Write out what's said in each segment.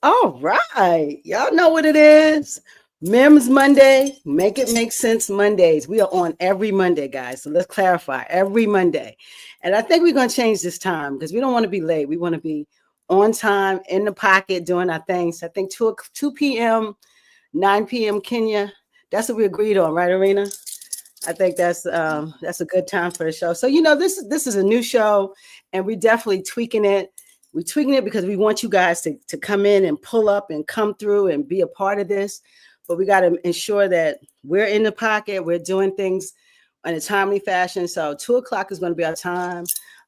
All right. Y'all know what it is. MIMs Monday, Make It Make Sense Mondays. We are on every Monday, guys. So let's clarify every Monday. And I think we're going to change this time because we don't want to be late. We want to be on time, in the pocket, doing our things. I think 2 p.m., 9 p.m. Kenya. That's what we agreed on, right, Orina? I think that's a good time for the show. So, this is a new show, and we're definitely tweaking it. We're tweaking it because we want you guys to come in and pull up and come through and be a part of this. But we got to ensure that we're in the pocket. We're doing things in a timely fashion. So 2:00 is going to be our time.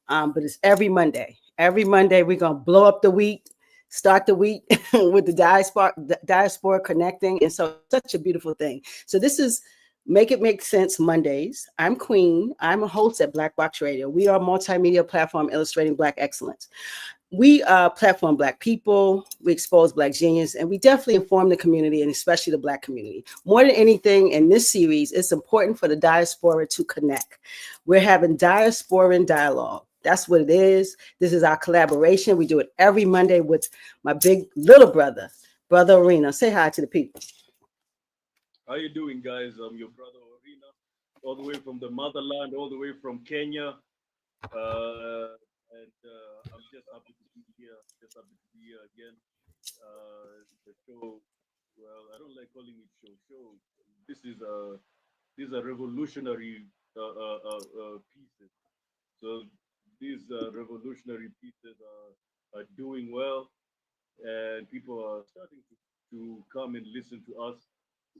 But it's every Monday. Every Monday, we're going to blow up the week, start the week with the diaspora connecting. And so such a beautiful thing. So this is Make It Make Sense Mondays. I'm Queen. I'm a host at Black Box Radio. We are a multimedia platform illustrating Black excellence. We platform Black people, we expose Black genius, and we definitely inform the community, and especially the Black community. More than anything in this series, it's important for the diaspora to connect. We're having diasporan dialogue. That's what it is. This is our collaboration. We do it every Monday with my big little brother, Brother Orina. Say hi to the people. How you doing, guys? I'm your brother Orina, all the way from the motherland, all the way from Kenya. I'm just happy to be here. Just happy to be here again. The show. Well, I don't like calling it show. Show. These are revolutionary pieces. So these revolutionary pieces are doing well, and people are starting to come and listen to us.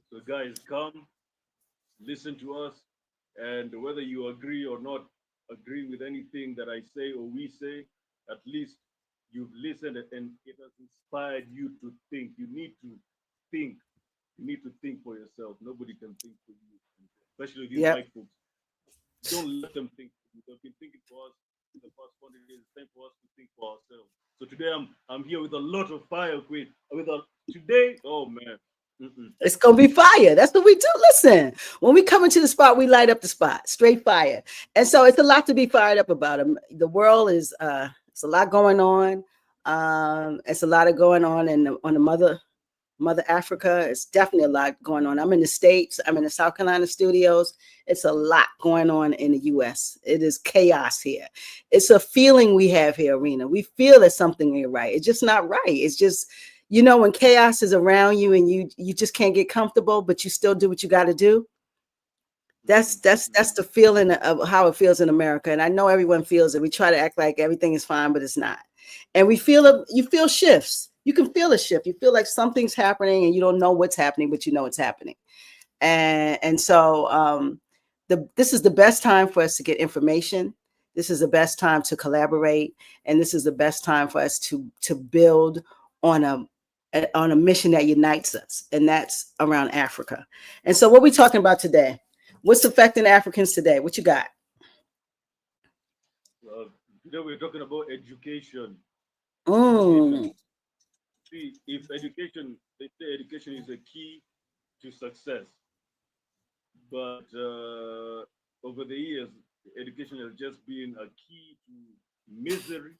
So guys, come listen to us, and whether you agree or not agree with anything that I say or we say, at least you've listened and it has inspired you to think. You need to think. You need to think for yourself. Nobody can think for you, especially these white folks. Don't let them think for you. They've been thinking for us in the past 40 days. It's time for us to think for ourselves. So today I'm here with a lot of fire, Queen. Today, oh man. It's going to be fire. That's what we do. Listen, when we come into the spot, we light up the spot, straight fire. And so it's a lot to be fired up about. The world is, it's a lot going on. It's a lot of going on on the Mother Africa. It's definitely a lot going on. I'm in the States. I'm in the South Carolina studios. It's a lot going on in the U.S. It is chaos here. It's a feeling we have here, Orina. We feel that something ain't right. It's just not right. It's just, when chaos is around you and you just can't get comfortable, but you still do what you got to do. That's the feeling of how it feels in America. And I know everyone feels it. We try to act like everything is fine, but it's not. And you feel shifts. You can feel a shift. You feel like something's happening and you don't know what's happening, but you know it's happening. And so this is the best time for us to get information. This is the best time to collaborate. And this is the best time for us to build on a mission that unites us. And that's around Africa. And so what are we talking about today? What's affecting Africans today? What you got? Today we're talking about education. See, if education, they say education is a key to success. But over the years, education has just been a key to misery.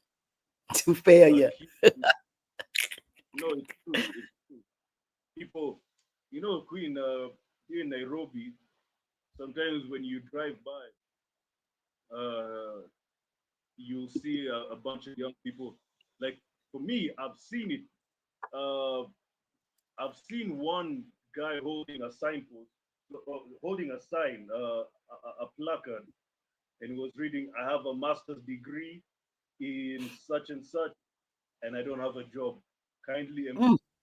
To failure. No, it's true. It's true. People, Queen, here in Nairobi, sometimes when you drive by, you'll see a bunch of young people. Like for me, I've seen it. I've seen one guy holding a signpost, holding a sign, a placard, and he was reading, "I have a master's degree in such and such, and I don't have a job. Kindly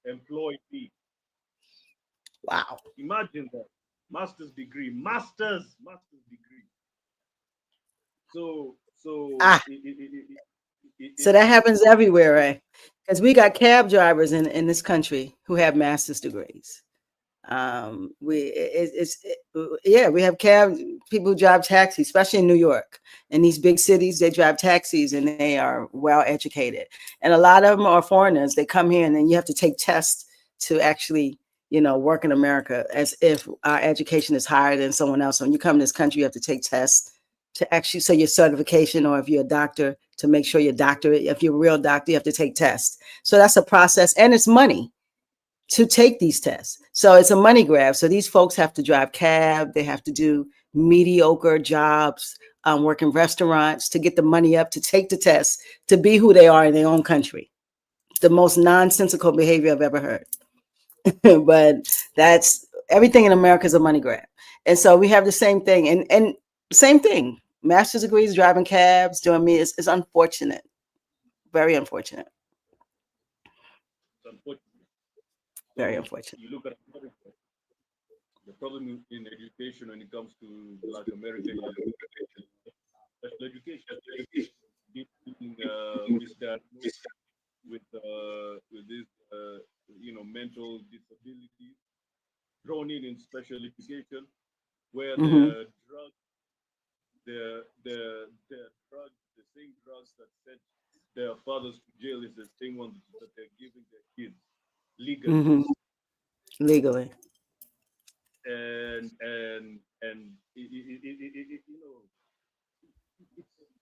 employ me." Wow. Imagine that. master's degree, master's degree. So Ah, so that it's happens everywhere, right? Because we got cab drivers in this country who have master's degrees. Yeah, we have cab people who drive taxis, especially in New York. In these big cities, they drive taxis and they are well educated. And a lot of them are foreigners. They come here and then you have to take tests to actually, work in America as if our education is higher than someone else. When you come to this country, you have to take tests to actually so your certification, or if you're a doctor, to make sure your doctorate. If you're a real doctor, you have to take tests. So that's a process, and it's money to take these tests. So it's a money grab. So these folks have to drive cab, they have to do mediocre jobs, work in restaurants to get the money up to take the test to be who they are in their own country. The most nonsensical behavior I've ever heard. But that's everything in America is a money grab. And so we have the same thing. And same thing. Master's degrees, driving cabs, doing me is unfortunate. Very unfortunate. unfortunate. Very So unfortunate. you look at America, the problem in education when it comes to Black America is special education. Being misdiagnosed with this mental disabilities, thrown in special education, where Hmm. the drugs, the same drugs that sent their fathers to jail is the same ones that they're giving their kids legally. Hmm. Legally. And it's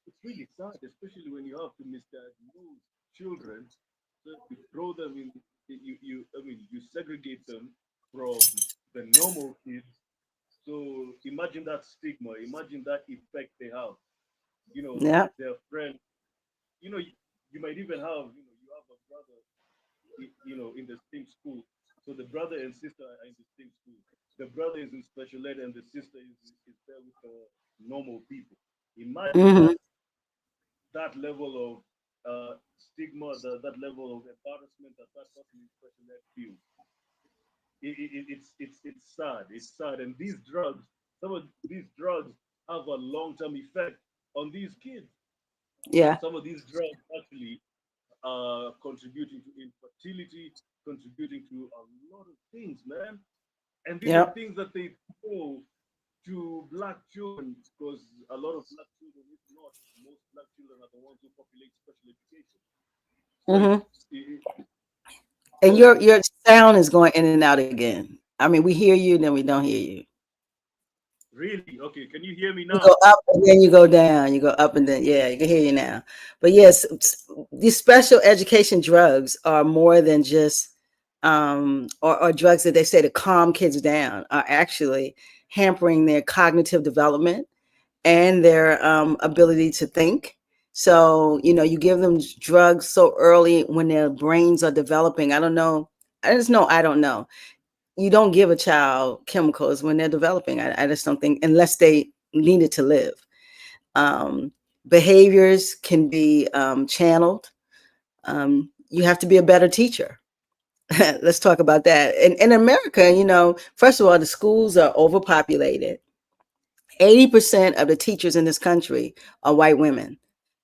it's really sad, especially when you have to misdiagnose children. So you throw them in, you segregate them from the normal kids. So imagine that stigma, imagine that effect they have. Yeah. Their friend, you might even have, you have a brother, in the same school. So the brother and sister are in the same school. The brother is in special ed and the sister is there with the normal people. Imagine Hmm. that level of stigma, that level of embarrassment that that person in special ed feels. It's sad. It's sad. And these drugs, some of these drugs have a long-term effect on these kids. Yeah. Some of these drugs actually are contributing to infertility, contributing to a lot of things, man. And these are Yep. things that they throw to black children because a lot of black children, if not most black children, are the ones who populate special education. So Hmm. it And so your sound is going in and out again. I mean, we hear you, then we don't hear you. really okay. Can you hear me You go now? up and then you go down. You go up and then yeah, you can hear you now. But yes, these special education drugs are more than just or drugs that they say to calm kids down are actually hampering their cognitive development and their ability to think. So, you give them drugs so early when their brains are developing. I don't know. I don't know. You don't give a child chemicals when they're developing. I just don't think, unless they need it to live. Um, Behaviors can be channeled. You have to be a better teacher. Let's talk about that. In America, first of all, the schools are overpopulated. 80% of the teachers in this country are white women.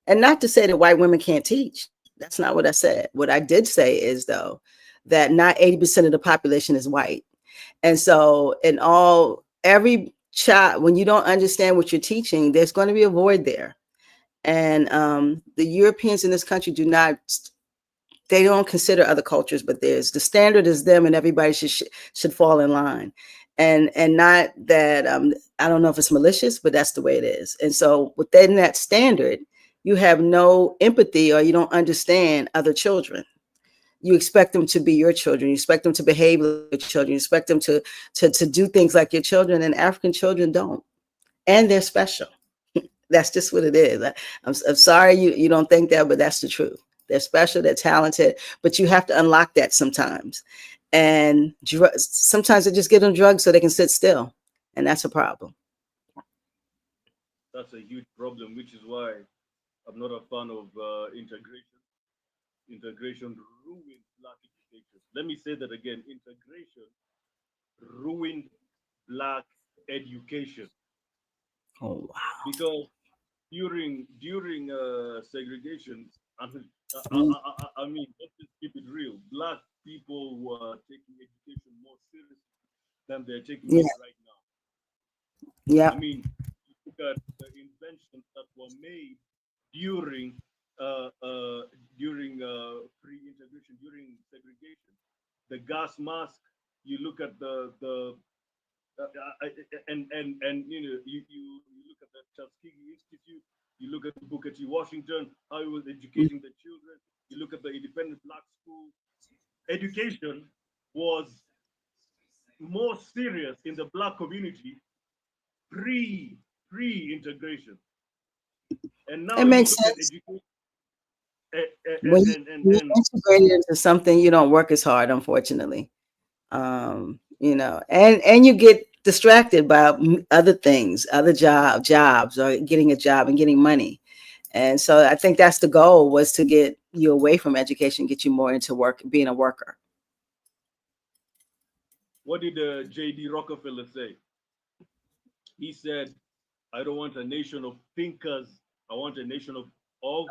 And not to say that white women can't teach. That's not what I said. What I did say is, though, that not 80% of the population is white. And so, every child, when you don't understand what you're teaching, there's going to be a void there. And the Europeans in this country they don't consider other cultures, but the standard is them, and everybody should fall in line. And not that I don't know if it's malicious, but that's the way it is. And so within that standard, you have no empathy, or you don't understand other children. You expect them to be your children. You expect them to behave like your children. You expect them to do things like your children, and African children don't. And they're special. That's just what it is. I'm sorry you don't think that, but that's the truth. They're special, they're talented, but you have to unlock that sometimes. And sometimes they just give them drugs so they can sit still. And that's a problem. that's a huge problem, which is why I'm not a fan of integration. Integration ruined black education. Let me say that again. Integration ruined Black education, Oh wow. because during segregation, I mean, Mm, I mean, let's just keep it real. Black people were taking education more seriously than they're taking yeah. it right now. I Yep. mean, you look at the inventions that were made during uh, uh, pre-integration, during segregation. The gas mask. You look at the and you look at the Tuskegee Institute. You look at Booker T. Washington, how he was Mm. educating the children. You look at the independent black schools. Education was more serious in the black community pre-integration. And now It you makes look at sense. education When you and integrate it into something, you don't work as hard, unfortunately. And you get distracted by other things, other jobs, or getting a job and getting money. And so I think that's the goal, was to get you away from education, get you more into work, being a worker. what did J.D. Rockefeller say? He said, I don't want a nation of thinkers. I want a nation of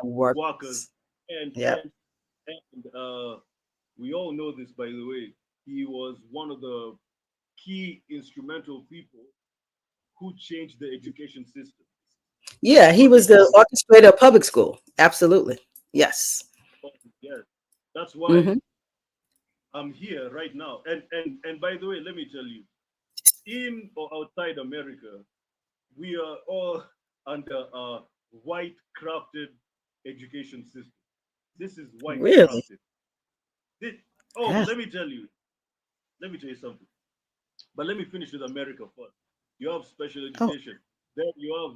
workers. Workers. And Yep. we all know this, by the way. He was one of the key instrumental people who changed the education system. Yeah, he Because was if the you orchestrator of public school. Absolutely. Yes. yes, that's why Hmm. I'm here right now. And by the way, let me tell you, in or outside America, we are all under a white crafted education system. This is white Really? crafted. This, oh, Yeah. let me tell you something. But let me finish with America first. You have special Oh, education. Then you have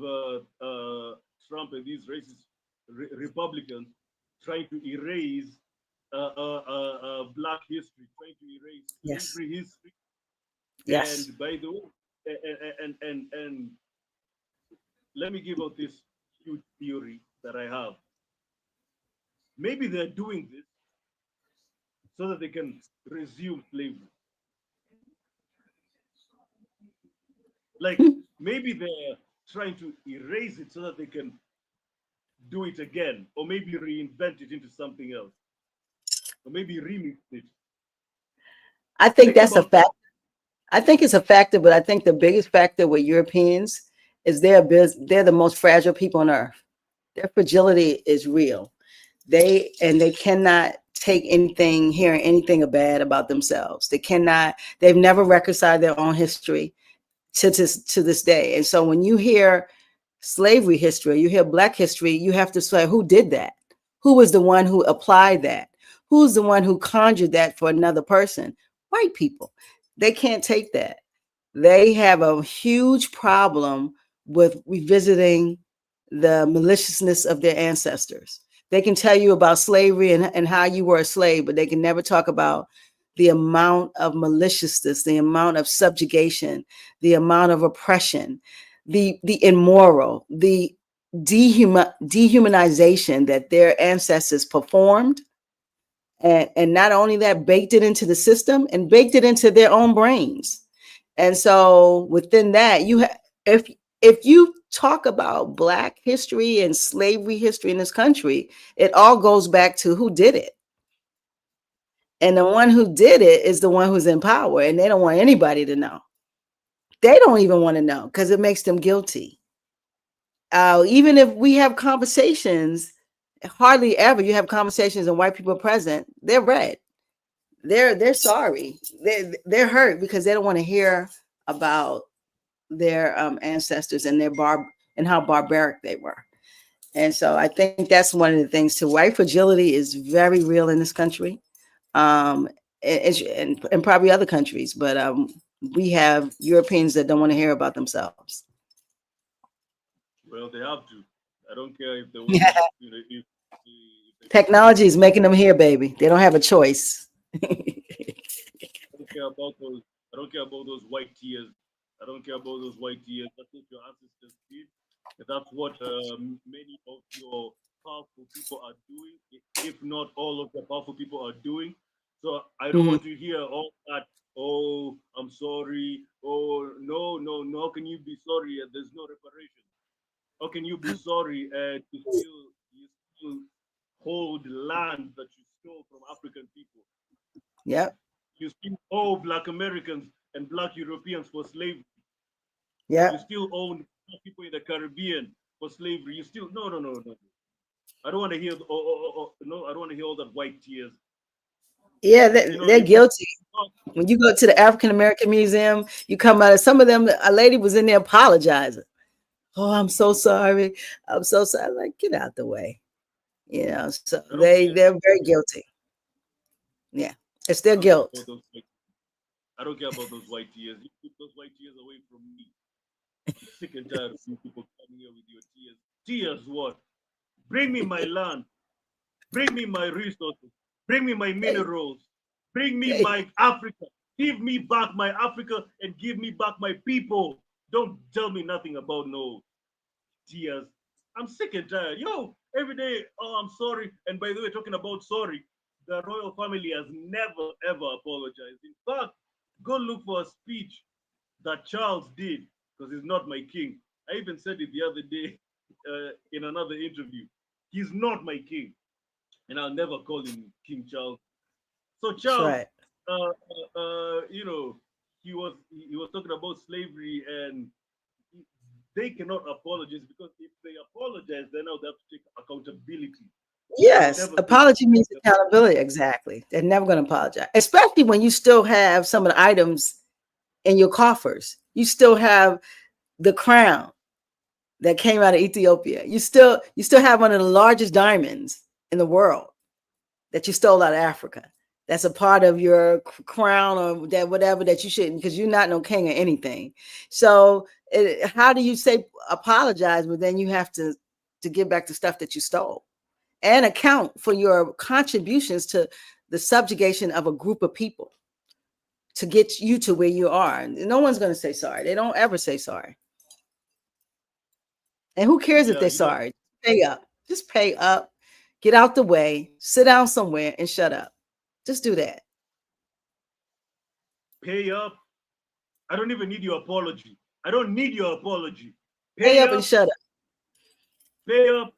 Trump and these racist Republicans trying to erase black history, trying to erase yes. slavery history. Yes. And by the way, and let me give out this huge theory that I have. Maybe they're doing this so that they can resume slavery. Like maybe they're trying to erase it so that they can do it again, or maybe reinvent it into something else, or maybe remix it. I think Think that's a about fact. that. I think it's a factor, but I think the biggest factor with Europeans is they're the most fragile people on earth. Their fragility is real. They cannot take anything, hearing anything bad about themselves. They've never reconciled their own history to this day. And so when you hear slavery history, you hear black history, you have to say, who did that? Who was the one who applied that? Who's the one who conjured that for another person? White people. They can't take that. They have a huge problem with revisiting the maliciousness of their ancestors. They can tell you about slavery and how you were a slave, but they can never talk about the amount of maliciousness, the amount of subjugation, the amount of oppression, the immoral, the dehumanization that their ancestors performed. And not only that, baked it into the system and baked it into their own brains. And so within that, if you talk about black history and slavery history in this country, it all goes back to who did it. And the one who did it is the one who's in power, and they don't want anybody to know. They don't even want to know because it makes them guilty. Even if we have conversations, hardly ever you have conversations and white people are present, they're red. They're sorry. They're hurt because they don't want to hear about their ancestors and and how barbaric they were. And so I think that's one of the things too. White fragility is very real in this country, um, and probably other countries. But we have Europeans that don't want to hear about themselves. Well, they have to. I don't care if they want to, if they can hear Technology it. is making them here, baby. They don't have a choice. I don't care about those. I don't care about those white tears. I don't care about those white tears. That's what your ancestors did. That's what many of your powerful people are doing. If not all of the powerful people are doing. So I don't Mhm. want to hear all that. Oh, I'm sorry. Oh, no, no, no. How can you be sorry and there's no reparation? How can you be sorry and you still hold land that you stole from African people? Yep. You still owe Black Americans and Black Europeans for slavery. You Yep. still own people in the Caribbean for slavery. You still no, no, no, no. I don't want to hear. No, I don't want to hear all that white tears. Yeah, You know, they're if you guilty. When you go to the African American Museum, you come out of some of them. A lady was in there apologizing. Oh, I'm so sorry. I'm so sorry. Like, get out the way. You know, so I don't care. they're very guilty. Yeah, it's their I don't care guilt. about those. I don't care about those white tears. You keep those white tears away from me. I'm sick and tired of you people coming here with your tears. Tears what? Bring me my land. Bring me my resources. Bring me my Hey, minerals. Bring me hey, my Africa. Give me back my Africa and give me back my people. Don't tell me nothing about no tears. I'm sick and tired. Yo, every day, oh, I'm sorry. And by the way, talking about sorry, the royal family has never, ever apologized. In fact, go look for a speech that Charles did because he's not my king. I even said it the other day in another interview. He's not my king, and I'll never call him King Charles. So that's Charles, right. you know, he was talking about slavery, and they cannot apologize because if they apologize, then now they have to take accountability. They'll Yes, never take apology means accountability. accountability. Exactly. They're never going to apologize, especially when you still have some of the items in your coffers. You still have the crown that came out of Ethiopia. You still have one of the largest diamonds in the world that you stole out of Africa. That's a part of your crown or that whatever that you shouldn't because you're not no king or anything. So how do you say apologize, but then you have to give back the stuff that you stole and account for your contributions to the subjugation of a group of people to get you to where you are. No one's going to say sorry. They don't ever say sorry. And who cares if Yeah, they're you know, sorry? Pay up. Just pay up. Get out the way. Sit down somewhere and shut up. Just do that. pay up. I don't even need your apology. I don't need your apology. Pay Pay up and up, shut up pay up,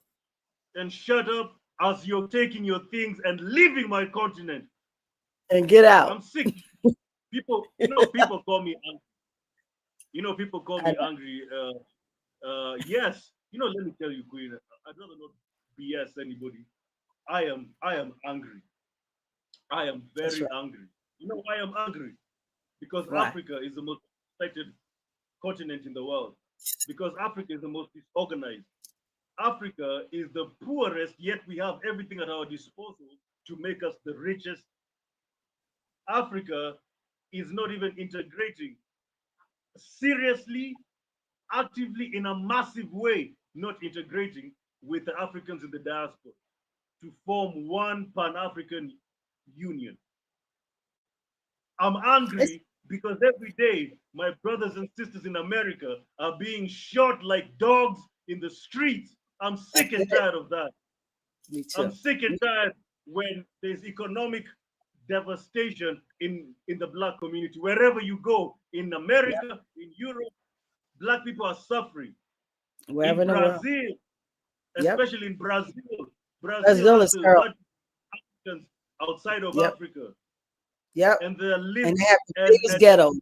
and shut up as you're taking your things and leaving my continent. and get out. I'm sick. People, people call me. People call I me angry. Yes, let me tell you, Queen. I'd rather not BS anybody. I am angry. I am That's very right. angry. You know why I'm angry? Because Why? Africa is the most affected continent in the world. Because Africa is the most disorganized. Africa is the poorest, yet we have everything at our disposal to make us the richest. Africa is not even integrating seriously, actively, in a massive way, not integrating with the Africans in the diaspora to form one Pan African Union. I'm It's, angry because every day my brothers and sisters in America are being shot like dogs in the streets. I'm that's sick and it. tired of that. Me I'm too. sick and tired when there's economic devastation in the black community. Wherever you go, in Yep. America, in Europe, black people are suffering. Wherever In in the world. Brazil, Yep. especially in Brazil, Brazil Brazil has is the terrible. largest Africans outside of Yep. Africa, Yep. and they're And living they have the biggest and ghettos.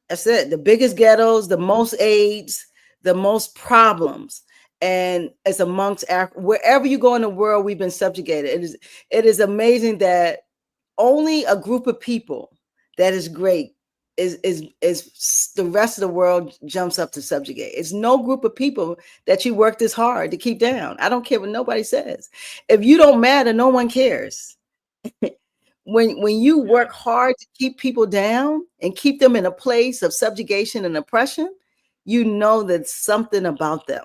That's it. The biggest ghettos, the most AIDS, the most problems. And it's amongst wherever you go in the world, we've been subjugated. It is amazing that only a group of people that is great is the rest of the world jumps up to subjugate. It's no group of people that you work this hard to keep down. I don't care what nobody says. If you don't matter, no one cares. When you yeah, work hard to keep people down and keep them in a place of subjugation and oppression, you know that something about them.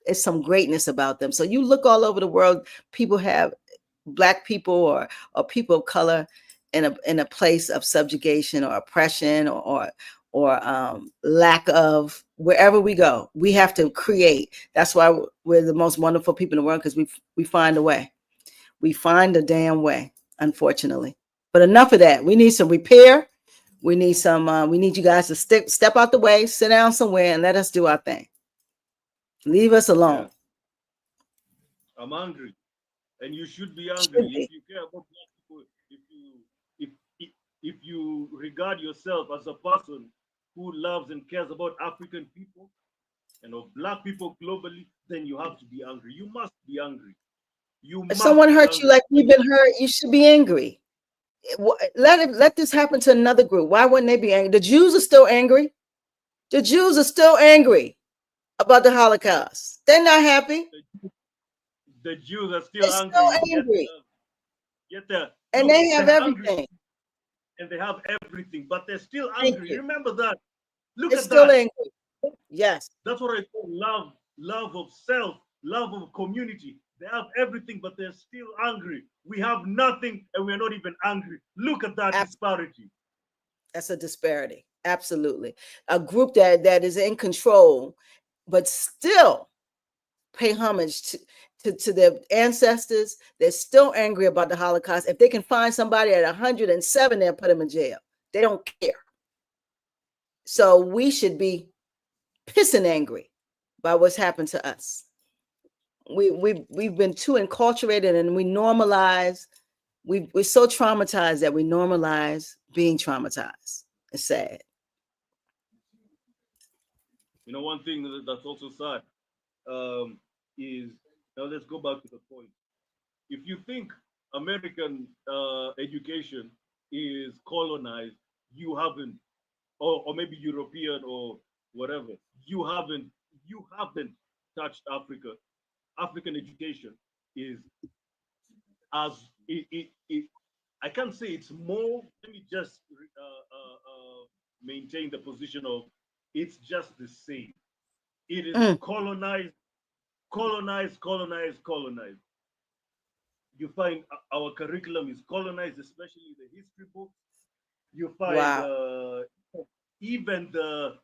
It's some greatness about them. So you look all over the world, people have black people or people of color in a place of subjugation or oppression or lack of wherever we go. We have to create. That's why we're the most wonderful people in the world because we find a way. We find a damn way. unfortunately. But enough of that. We need some repair. We need some. We need you guys to step out the way, sit down somewhere, and let us do our thing. Leave us Yeah, alone. I'm angry, and you should be angry Should if be. you care about black people. If if, if you regard yourself as a person who loves and cares about African people and of black people globally, then you have to be angry. You must be angry. You If must someone be hurt you angry. like you've been hurt, you should be angry. Let this happen to another group. Why wouldn't they be angry? The Jews are still angry. The Jews are still angry about the Holocaust. They're not happy. The Jews are still They're still angry, angry, yet and look, they have they're angry everything. and they have everything, but they're still Thank angry. you. Remember that. Look They're at still that. angry. Yes, That's what I call love, love of self, love of community. They have everything, but they're still angry. We have nothing, and we're not even angry. Look at that disparity. that's a disparity. Absolutely, a group that is in control, but still pay homage to their ancestors. They're still angry about the Holocaust. If they can find somebody at 107, they'll put them in jail. They don't care. So we should be pissing angry by what's happened to us. We've been too enculturated, and we normalize. We're so traumatized that we normalize being traumatized. It's sad. You know, one thing that's also sad is now let's go back to the point. If you think American education is colonized, you haven't, or maybe European or whatever, you haven't, you haven't touched Africa. African education is as it I can't say it's more. Let me just maintain the position of it's just the same. It is Mm, colonized, colonized, colonized, colonized. You find our curriculum is colonized, especially the history books. You find wow. even the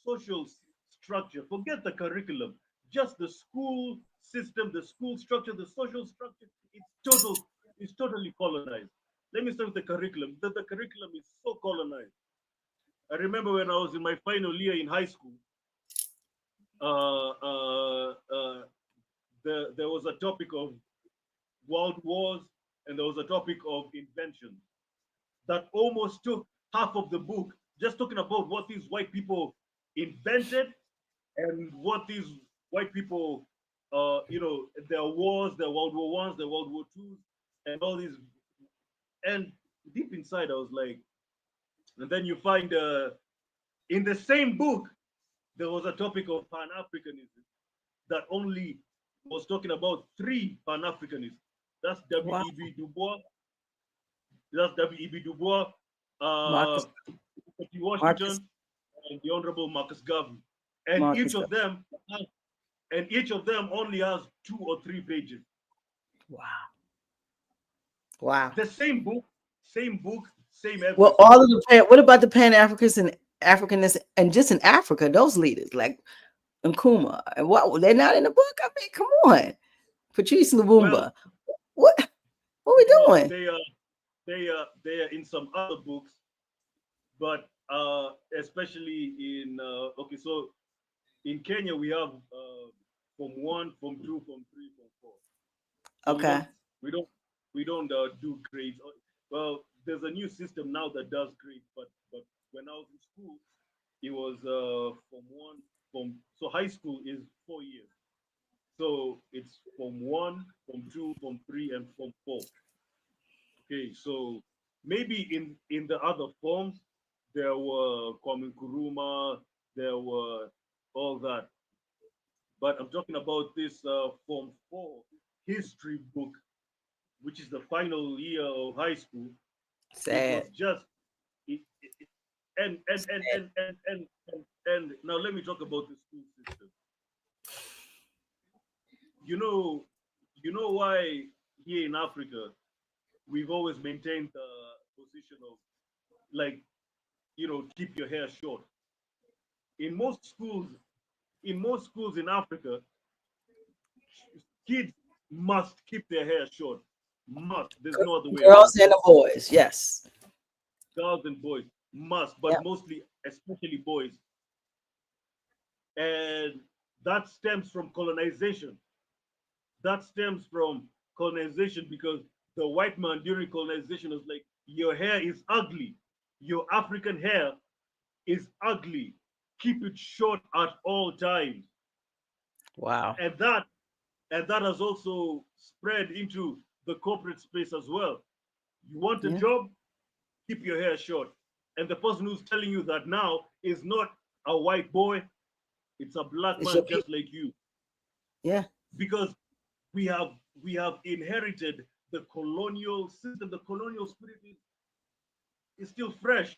social structure. Forget the curriculum, just the school system, the school structure, the social structure. It's totally colonized. Let me start with the curriculum. The curriculum is so colonized. I remember when I was in my final year in high school, uh, uh, uh, there was a topic of world wars and there was a topic of invention that almost took half of the book, just talking about what these white people invented and what these white people, their wars, their World War Ones, their World War Twos, and all these. And deep inside, I was like, and then you find in the same book there was a topic of Pan Africanism that only was talking about three Pan Africanists. That's Wow. W.E.B. Du Bois. That's W.E.B. Du Bois, uh, Marcus, Marcus, Washington, and the Honorable Marcus Garvey. And each Marcus. of them only has 2 or 3 pages. Wow. Wow. The same book, same Well, everything. all of what about the Pan Africans and Africanists and just in Africa, those leaders like Nkrumah, and what they're not in the book? I mean, come on. Patrice Well, Lumumba. What we well, doing? they are in some other books, but especially in okay, so in Kenya we have Form 1, Form 2, Form 3, Form 4. So Okay. we don't we don't do grades. Well, there's a new system now that does grades, but when I was in school, it was Form 1, Form so high school is 4 years. So it's Form 1, Form 2, Form 3, and Form 4. Okay, so maybe in the other forms there were Kwame Nkrumah, there were all that, but I'm talking about this Form 4 history book, which is the final year of high school. It was Sad. just it and now let me talk about the school system. You know, you know why here in Africa we've always maintained the position of like keep your hair short. In most schools, in Africa, kids must keep their hair short. Must. There's no other way Girls around it. and the boys, yes. Girls and boys must, but Yep. mostly, especially boys. And that stems from colonization. That stems from colonization because the white man during colonization was like, your hair is ugly. Your African hair is ugly. Keep it short at all times. Wow. And that has also spread into the corporate space as well. You want a Yeah. job, keep your hair short. And the person who's telling you that now is not a white boy, it's a black It's your man people. just like you. Yeah. Because we have we have inherited the colonial system. The colonial spirit is still fresh.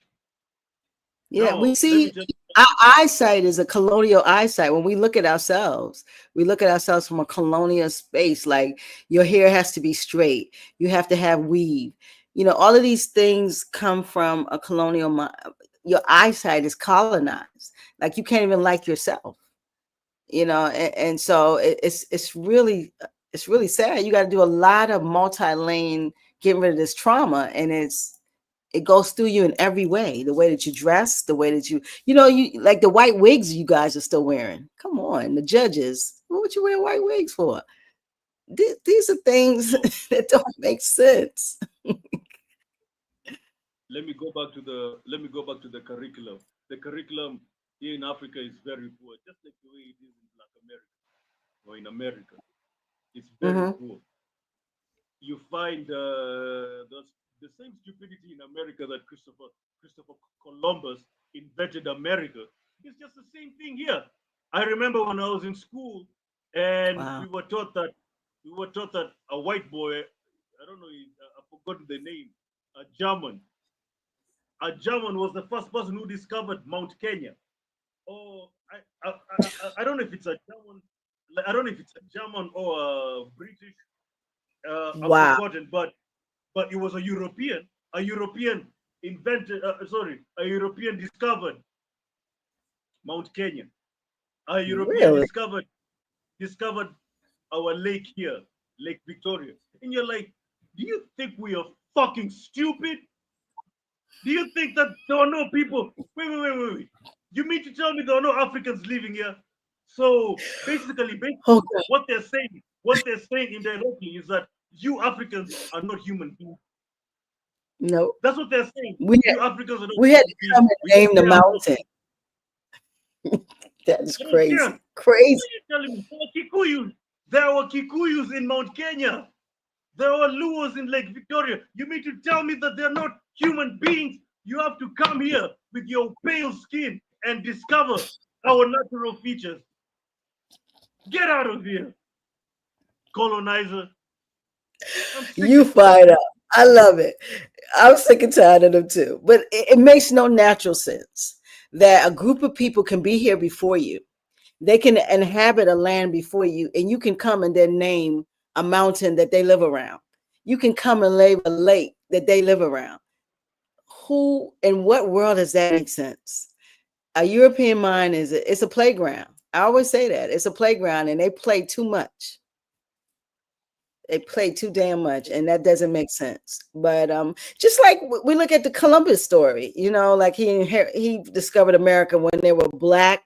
Yeah. We Now, let me see tell our eyesight is a colonial eyesight. When we look at ourselves, we look at ourselves from a colonial space. Like your hair has to be straight. You have to have weave. You know, all of these things come from a colonial mind. Your eyesight is colonized. Like you can't even like yourself. You know, and so it's really sad. You got to do a lot of multi-lane getting rid of this trauma, and it goes through you in every way. The way that you dress, the way that you know, you like the white wigs you guys are still wearing. Come on, the judges, what would you wear white wigs for? These are things you, that don't make sense. let me go back to the curriculum. The curriculum here in Africa is very poor, just like the way it is in Black America or in America. It's very Hmm. poor. You find the same stupidity in America that Christopher Columbus invented America. It's just the same thing here. I remember when I was in school, and Wow. we were taught that a white boy, I don't know, I've forgotten the name, a German, was the first person who discovered Mount Kenya. Or I don't know if it's a German, I don't know if it's a German or a British. I've Wow. forgotten, but it was a European. A European invented. Sorry, a European discovered Mount Kenya. A European Really? discovered our lake here, Lake Victoria. And you're like, do you think we are fucking stupid? Do you think that there are no people? Wait. You mean to tell me there are no Africans living here? So Oh, basically, what they're saying indirectly is that you Africans are not human beings. no. That's what they're saying. We had, You Africans are not we had human to beings. come We and don't name the care about mountain. That is I don't care. crazy. Crazy. What are you telling me? There are Kikuyus. There were Kikuyus in Mount Kenya. There were Luos in Lake Victoria. You mean to tell me that they're not human beings? You have to come here with your pale skin and discover our natural features. Get out of here, colonizer. I'm sick You and tired. fired up. I love it. I'm sick and tired of them too. But it makes no natural sense that a group of people can be here before you. They can inhabit a land before you, and you can come and then name a mountain that they live around. You can come and name a lake that they live around. Who in what world does that make sense? A European mind it's a playground. I always say that it's a playground, and they play too much. They play too damn much, and that doesn't make sense. But just like we look at the Columbus story, you know, like he discovered America when they were black.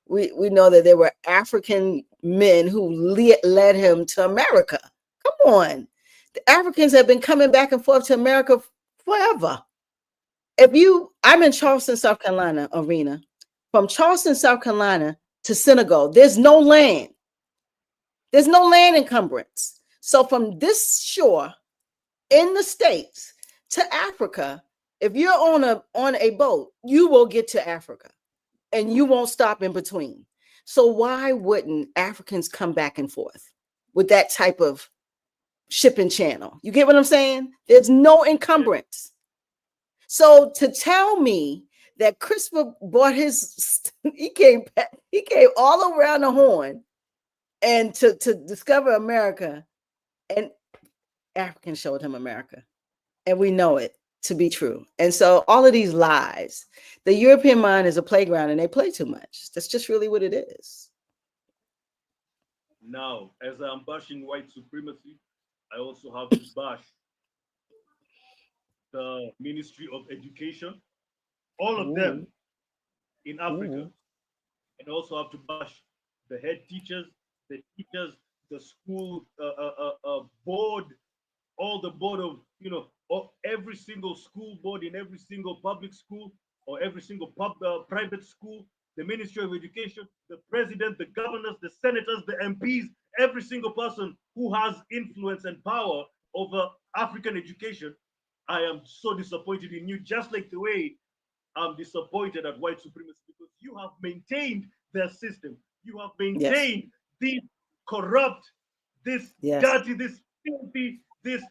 We know that there were African men who led him to America. Come on, the Africans have been coming back and forth to America forever. I'm in Charleston, South Carolina, Arena. From Charleston, South Carolina to Senegal, there's no land. There's no land encumbrance. So from this shore in the States to Africa, if you're on a boat, you will get to Africa and you won't stop in between. So why wouldn't Africans come back and forth with that type of shipping channel? You get what I'm saying? There's no Yeah. encumbrance. So to tell me that Christopher bought he came all around the horn and to discover America, and Africans showed him America, and we know it to be true. And so all of these lies, the European mind is a playground, and they play too much. That's just really what it is. Now, as I'm bashing white supremacy, I also have to bash the Ministry of Education, all of them Ooh, in Africa. ooh. And also have to bash the head teachers, the school board, all the board of, every single school board in every single public school or every single private school, the Ministry of Education, the president, the governors, the senators, the MPs, every single person who has influence and power over African education. I am so disappointed in you, just like the way I'm disappointed at white supremacy, because you have maintained their system. You have Yes, maintained this corrupt, this yes, dirty, this filthy, this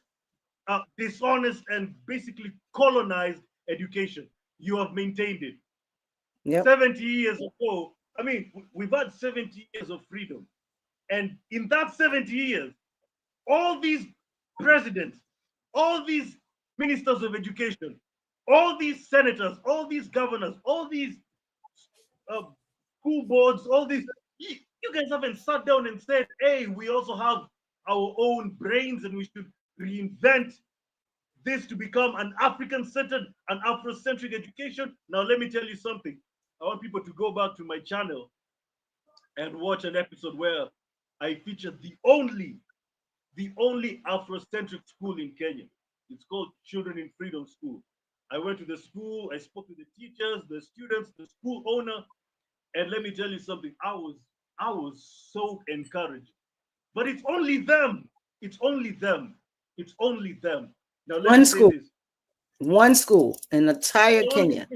dishonest, and basically colonized education. You have maintained it. yep. 70 years ago, I mean, we've had 70 years of freedom. And in that 70 years, all these presidents, all these ministers of education, all these senators, all these governors, all these uh, school boards, all these, you guys haven't sat down and said, hey, we also have our own brains and we should reinvent this to become an African centered, an Afrocentric education. Now, let me tell you something. I want people to go back to my channel and watch an episode where I featured the only Afrocentric school in Kenya. It's called Children in Freedom School. I went to the school, I spoke to the teachers, the students, the school owner, and let me tell you something. I was so encouraged. But it's only them. It's only them. It's only them. Now let me One say school, this. one school in It's entire the only Kenya.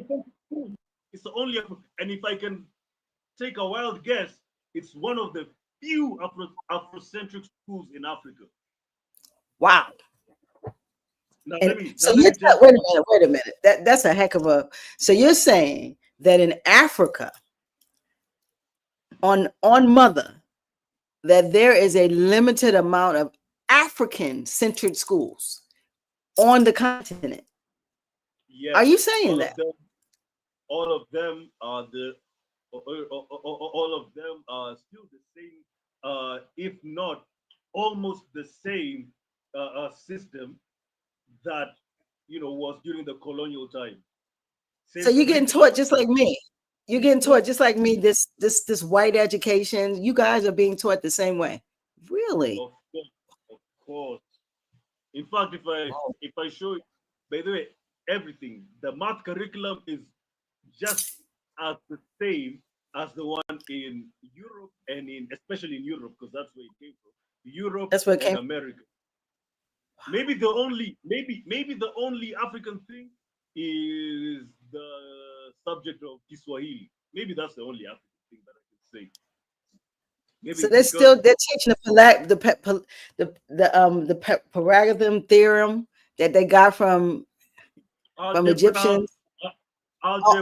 school. It's the only, and if I can take a wild guess, it's one of the few Afrocentric schools in Africa. Wow. Now let And me so now let you're me tell you wait a something. minute, wait a minute. That's a heck of a. So you're saying that in Africa, on Mother, that there is a limited amount of African centered schools on the continent. Are Yes, you saying all that? of them, all of them are all of them are still the same, if not almost the same system that was during the colonial time. So Same you're getting taught curriculum, just like me. You're getting taught just like me. This white education. You guys are being taught the same way. Really? of course, of course. In fact, if I show you, by the way, everything, the math curriculum is just as the same as the one in Europe and in especially in Europe, because that's where it came from. Europe That's what and came. America. Maybe the only African thing is the subject of Kiswahili. Maybe that's the only African thing that I can say. So Maybe they're because still they're teaching the paradigm theorem that they got from algebra, Egyptians. uh,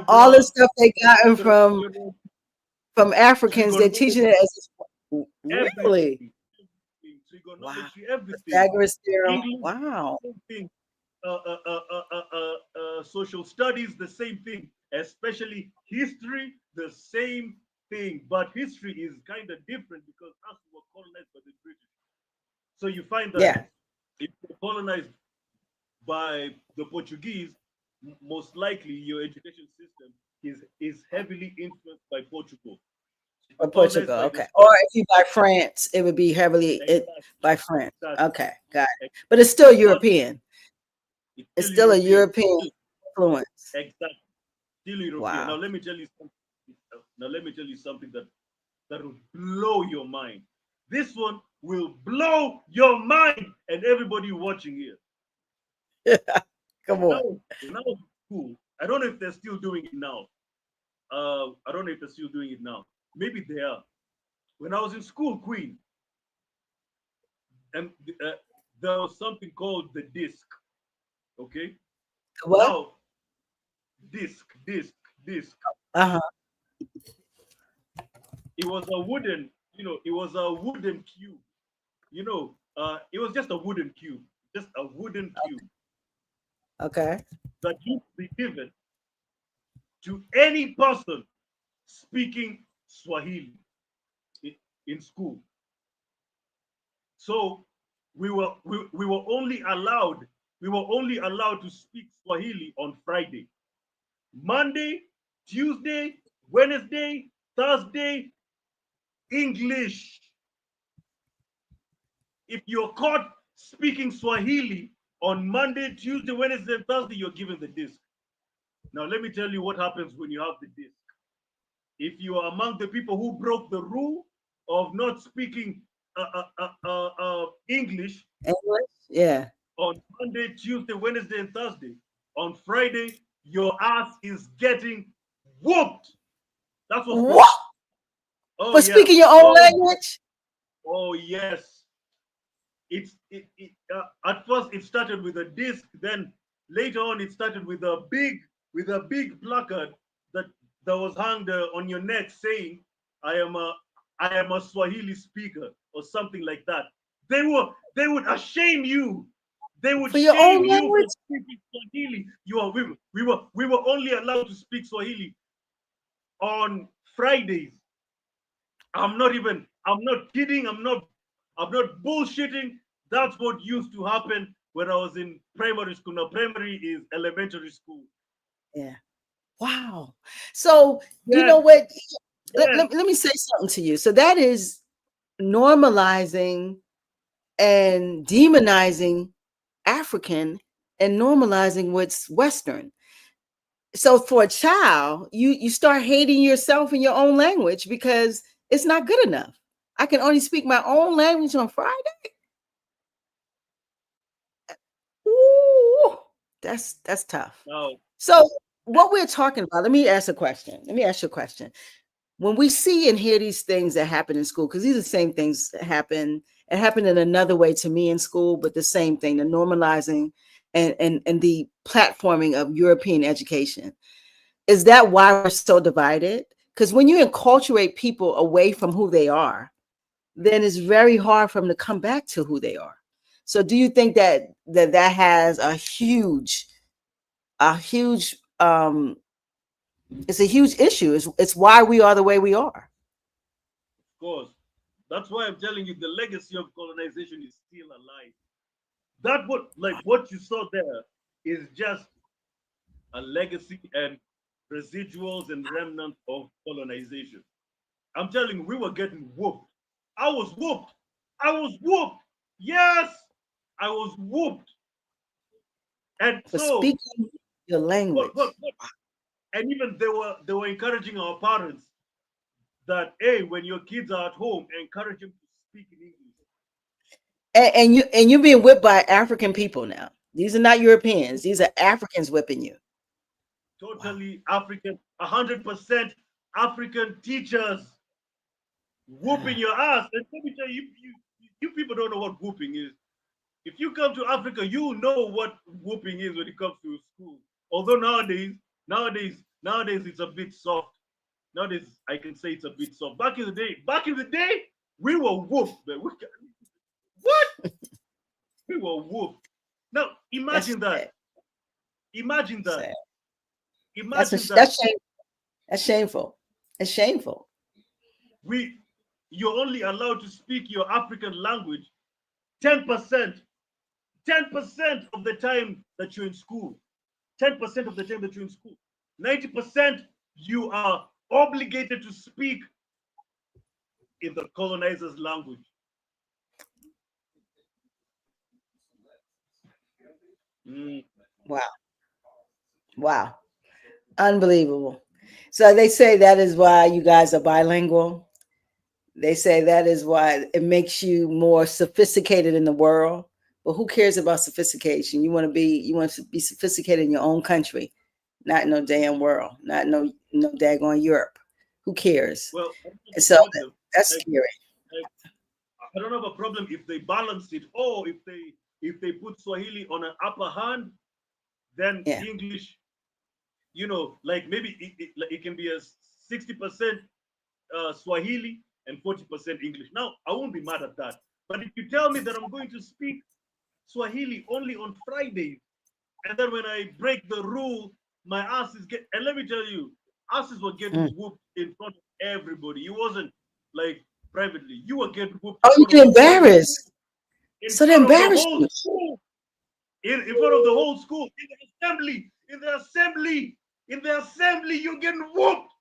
All the algebra, stuff they gotten geometry, from Africans, they're teaching it trigonometry, as really. everything, Wow. trigonometry, everything. Pythagoras theorem. English, Wow. same thing. Social studies, the same thing. Especially history, the same thing. But history is kind of different because us were colonized by the British. So you find that Yeah. if you're colonized by the Portuguese, most likely your education system is heavily influenced by Portugal. If Or you're colonized Portugal. by the Okay. Or Spanish, if you buy France, it would be heavily exactly, by France. exactly, Okay, got it. But it's still exactly. European. It's It's still still a European. European influence. Exactly, still European. Now Wow. let me tell you something. Now let me tell you something that will blow your mind. This one will blow your mind and everybody watching here. Come When I on. was, when I was in school, I don't know if they're still doing it now. I don't know if they're still doing it now. Maybe they are. When I was in school, Queen, and there was something called the disc. Okay, What? now disc. Uh-huh. It was a wooden, it was a wooden cube. It was just a wooden cube, just a wooden cube Okay. that used to be given to any person speaking Swahili in school. So we were only allowed to speak Swahili on Friday. Monday, Tuesday, Wednesday, Thursday, English. If you're caught speaking Swahili on Monday, Tuesday, Wednesday, and Thursday, you're given the disc. Now, let me tell you what happens when you have the disc. If you are among the people who broke the rule of not speaking English Yeah. on Monday, Tuesday, Wednesday, and Thursday, on Friday, your ass is getting whooped. That's what's going. What? Oh For yeah. speaking your own language? Oh yes. At first it started with a disc, then later on it started with a big placard that was hung on your neck saying, I am a Swahili speaker or something like that. They would shame you. They would For your own shame you for language? speaking Swahili. We were only allowed to speak Swahili on Fridays. I'm not kidding. I'm not bullshitting. That's what used to happen when I was in primary school. Now, primary is elementary school. Yeah. Wow. So, you Yes, know what? yes, Let me say something to you. So, that is normalizing and demonizing African and normalizing what's Western. So, for a child, you start hating yourself in your own language because it's not good enough. I can only speak my own language on Friday. Ooh, that's tough. no, So, what we're talking about, let me ask a question. Let me ask you a question. When we see and hear these things that happen in school, because these are the same things that happen, it happened in another way to me in school, but the same thing, the normalizing and the platforming of European education. Is that why we're so divided? Because when you enculturate people away from who they are, then it's very hard for them to come back to who they are. So do you think that has a huge it's a huge issue. It's why we are the way we are. of course. That's why I'm telling you the legacy of colonization is still alive. That what you saw there is just a legacy and residuals and remnants of colonization. I'm telling you, we were getting whooped. I was whooped. I was whooped. Yes, I was whooped. And For so, speaking your language. what and even they were encouraging our parents that hey, when your kids are at home, encourage them to speak in English. And you're being whipped by African people now. These are not Europeans. These are Africans whipping you. Wow. Totally African, 100% African teachers whooping Ah, your ass. And let me tell you, you people don't know what whooping is. If you come to Africa, you know what whooping is when it comes to school. Although nowadays it's a bit soft. Nowadays I can say it's a bit soft. Back in the day, we were whooped. Man. What? We were whooped. Now that's imagine that. sad. Imagine that. Sad. Imagine that. That's shameful. That's shameful. It's shameful. We you're only allowed to speak your African language 10%. 10% of the time that you're in school. 10% of the time that you're in school. 90% you are obligated to speak in the colonizer's language. Mm, Wow. Wow. Unbelievable. So they say that is why you guys are bilingual. They say that is why it makes you more sophisticated in the world. But who cares about sophistication? You want to be sophisticated in your own country, not in no damn world, not no daggone Europe. Who cares? well, I don't And have a so problem. that's Like, scary. like, I don't have a problem if they balance it, or if they put Swahili on an upper hand, then Yeah. English. Like maybe it can be a 60% Swahili and 40% English. Now, I won't be mad at that. But if you tell me that I'm going to speak Swahili only on Fridays, and then when I break the rule, my ass is get. And let me tell you, asses were getting Mm. whooped in front of everybody. It wasn't like privately. You were getting whooped in Oh, you front of get the whole. embarrassed. in So they front of the embarrassed whole you. school, in front of the whole school, in the assembly, in the assembly, in the assembly, you're getting whooped.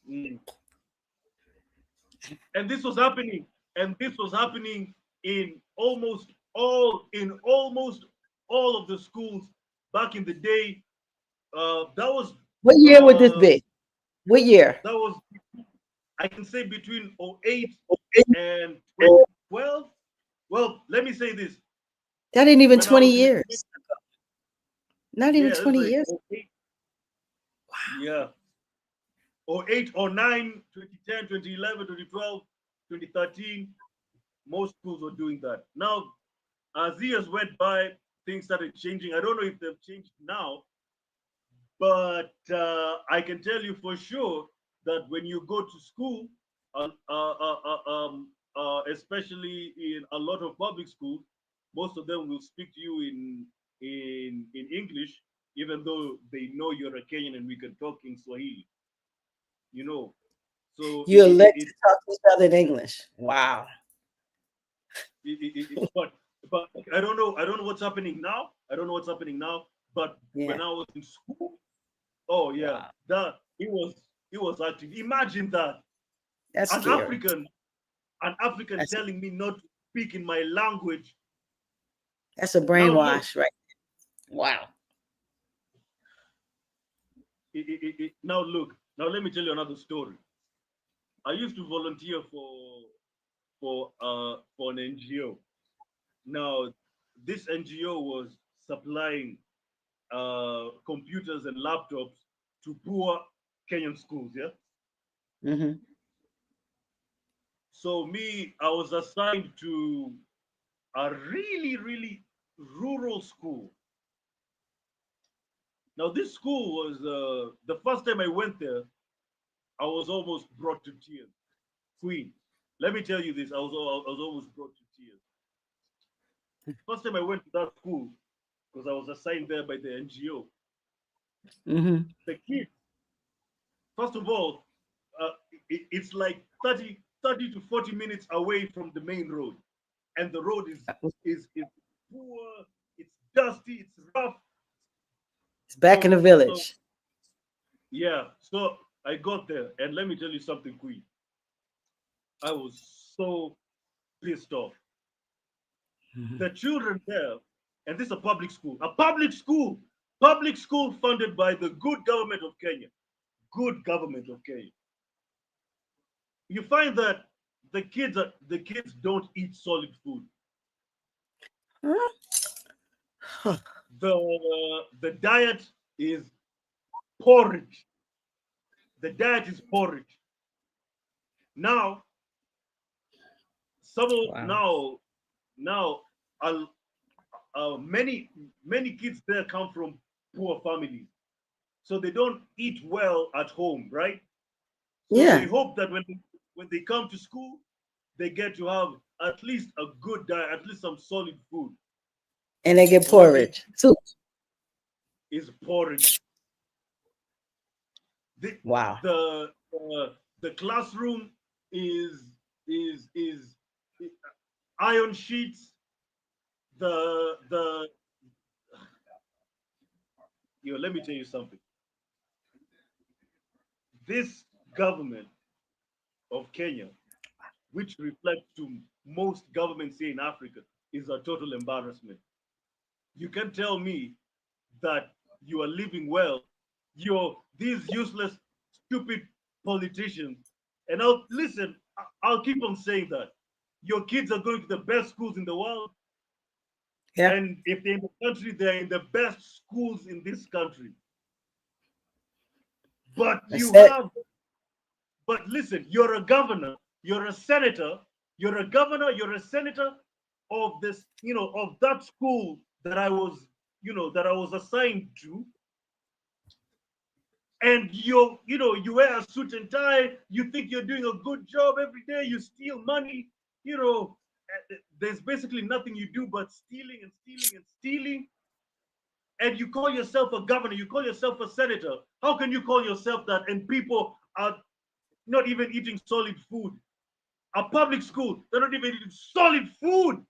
Mm. And this was happening, and this was happening in almost all of the schools back in the day. That was What year would this uh, be? What year? that was I can say between '08 and 2012. Well, let me say this: That ain't even when I 20 was in years. Not even yeah, it's 20 like years. '08, yeah, '08, '09, 2010, 2011, 2012, 2013. Most schools were doing that. Now, as years went by, things started changing. I don't know if they've changed now, but I can tell you for sure that when you go to school, especially in a lot of public schools, most of them will speak to you in English, even though they know you're a Kenyan and we can talk in Swahili. You know, so You elect to talk to each other in English. Wow. but I don't know what's happening now. I don't know what's happening now. But Yeah. when I was in school, oh yeah, Wow. that it was active. Imagine that That's an scary. African, an African That's telling me not to speak in my language. that's a Now look, brainwash, right? Wow. now look. Now let me tell you another story. I used to volunteer for an NGO. Now this NGO was supplying computers and laptops to poor Kenyan schools. Yeah. Hmm. So me, I was assigned to a really, really rural school. Now this school was the first time I went there, I was almost brought to tears. Queen, let me tell you this: I was almost brought to tears. First time I went to that school because I was assigned there by the NGO. Hmm. The kids, first of all, it's like 30 to 40 minutes away from the main road, and the road is poor, it's dusty, it's rough. It's back in the So village. yeah, so I got there, and let me tell you something, Queen. I was so pissed off. Mhm. The children there, and this is public school funded by the good government of Kenya. Good government of Kenya. You find that the kids don't eat solid food. Huh? The diet is porridge. The diet is porridge. Now, some of Wow. now uh, many kids there come from poor families, so they don't eat well at home, right? So they Yeah. hope that when they come to school, they get to have at least a good diet, at least some solid food. And they get So what they porridge. Soup. is porridge. The Wow. the classroom is is iron sheets. The let me tell you something. This government of Kenya, which reflects to most governments here in Africa, is a total embarrassment. You can tell me that you are living well. You're these useless, stupid politicians. And I'll listen, I'll keep on saying that. Your kids are going to the best schools in the world. Yeah. And if they're in the country, they're in the best schools in this country. But That's you it. have, but listen, you're a governor, you're a senator, you're a governor, you're a senator of this, of that school that I was assigned to, and you wear a suit and tie, you think you're doing a good job every day, you steal money, there's basically nothing you do but stealing and stealing and stealing, and you call yourself a governor, you call yourself a senator. How can you call yourself that and people are not even eating solid food? A public school, they're not even eating solid food.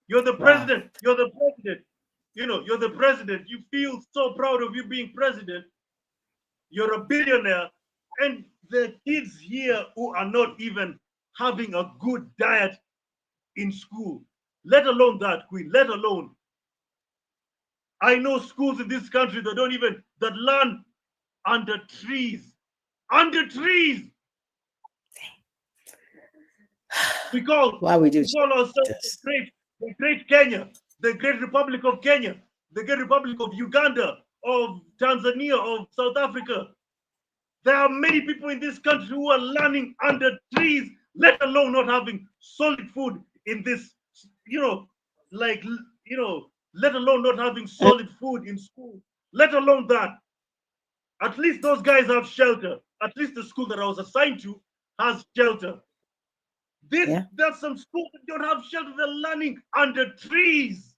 You're the Wow. president. You're the president. You know, you're the president. You feel so proud of you being president. You're a billionaire. And the kids here who are not even having a good diet in school, let alone that, Queen, let alone. I know schools in this country that don't even, that learn under trees. Under trees. Why we do We call ourselves this? the great Kenya, the great Republic of Kenya, the great Republic of Uganda, of Tanzania, of South Africa. There are many people in this country who are learning under trees, let alone not having solid food in this, you know, like, let alone not having solid food in school, let alone that. At least those guys have shelter. At least the school that I was assigned to has shelter. Yeah. There's some schools that don't have shelter. They're learning under trees.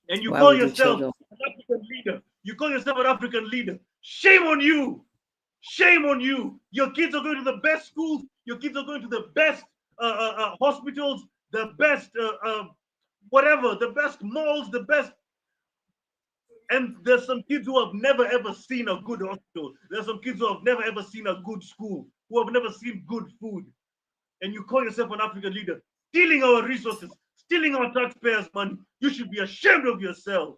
And you Why call we do yourself children? an African leader. You call yourself an African leader. Shame on you. Shame on you. Your kids are going to the best schools. Your kids are going to the best hospitals, the best whatever, the best malls, the best. And there's some kids who have never ever seen a good hospital. There's some kids who have never ever seen a good school, who have never seen good food. And you call yourself an African leader, stealing our resources, stealing our taxpayers' money. You should be ashamed of yourself.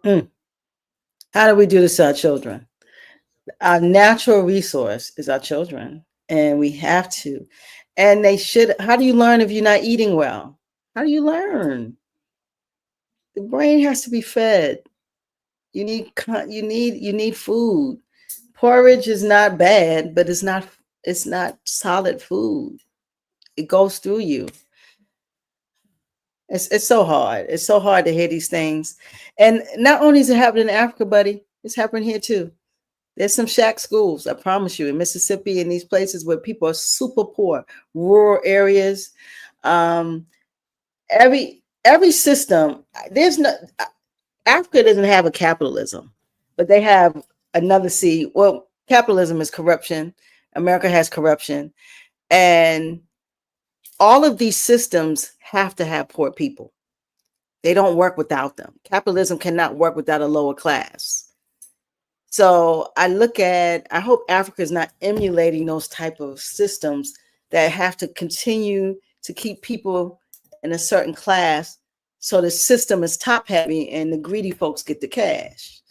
How do we do this to our children? Our natural resource is our children, and we have to. And they should. How do you learn if you're not eating well? How do you learn? The brain has to be fed. You need food. Porridge is not bad, but it's not solid food. It goes through you. It's so hard. It's so hard to hear these things. And not only is it happening in Africa, buddy, it's happening here too. There's some shack schools, I promise you, in Mississippi and these places where people are super poor, rural areas. Um, every system, there's no Africa doesn't have a capitalism, but they have another C. Well, capitalism is corruption. America has corruption. And all of these systems have to have poor people. They don't work without them. Capitalism cannot work without a lower class. So I hope Africa is not emulating those type of systems that have to continue to keep people in a certain class. So the system is top heavy and the greedy folks get the cash.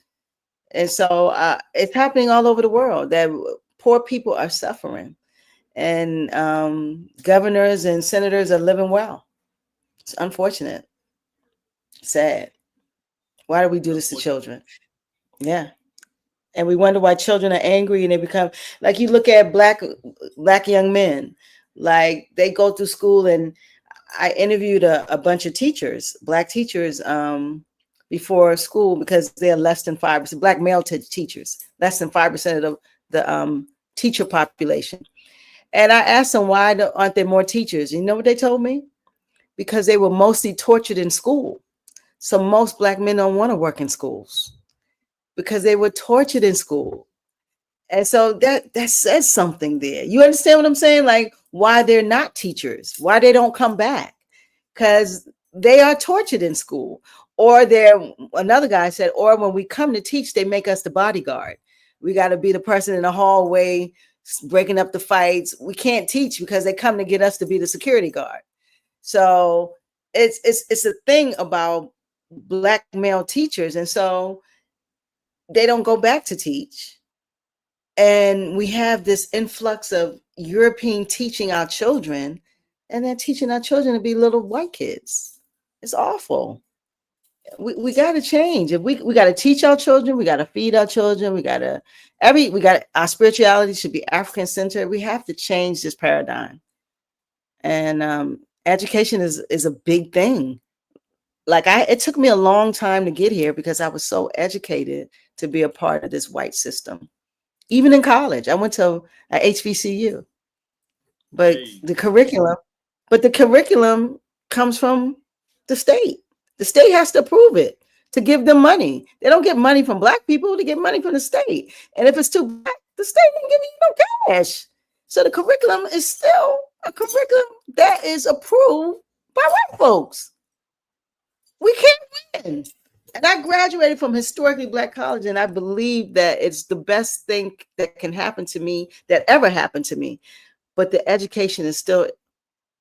And so it's happening all over the world that poor people are suffering, and governors and senators are living well. It's unfortunate, sad. Why do we do this to children? Yeah. And we wonder why children are angry and they become like, you look at black young men, like they go through school. And I interviewed a bunch of teachers, black teachers, before school, because they're less than 5%, black male teachers, less than 5% of the teacher population. And I asked them, why aren't there more teachers? You know what they told me? Because they were mostly tortured in school. So most black men don't want to work in schools because they were tortured in school. And so that says something there. You understand what I'm saying? Like, why they're not teachers, why they don't come back, because they are tortured in school. Or another guy said, or when we come to teach, they make us the bodyguard. We got to be the person in the hallway breaking up the fights. We can't teach because they come to get us to be the security guard. So it's a thing about black male teachers. And so they don't go back to teach. And we have this influx of European teaching our children, and they're teaching our children to be little white kids. It's awful. We got to change. If we got to teach our children, we got to feed our children. Our spirituality should be African centered. We have to change this paradigm. And education is a big thing. Like it took me a long time to get here because I was so educated to be a part of this white system. Even in college, I went to a HBCU, but the curriculum comes from the state. The state has to approve it to give them money. They don't get money from black people; they get money from the state. And if it's too black, The state didn't give you no cash. So the curriculum is still a curriculum that is approved by white folks. We can't win. And I graduated from historically black college, and I believe that it's the best thing that can happen to me, that ever happened to me. But the education is still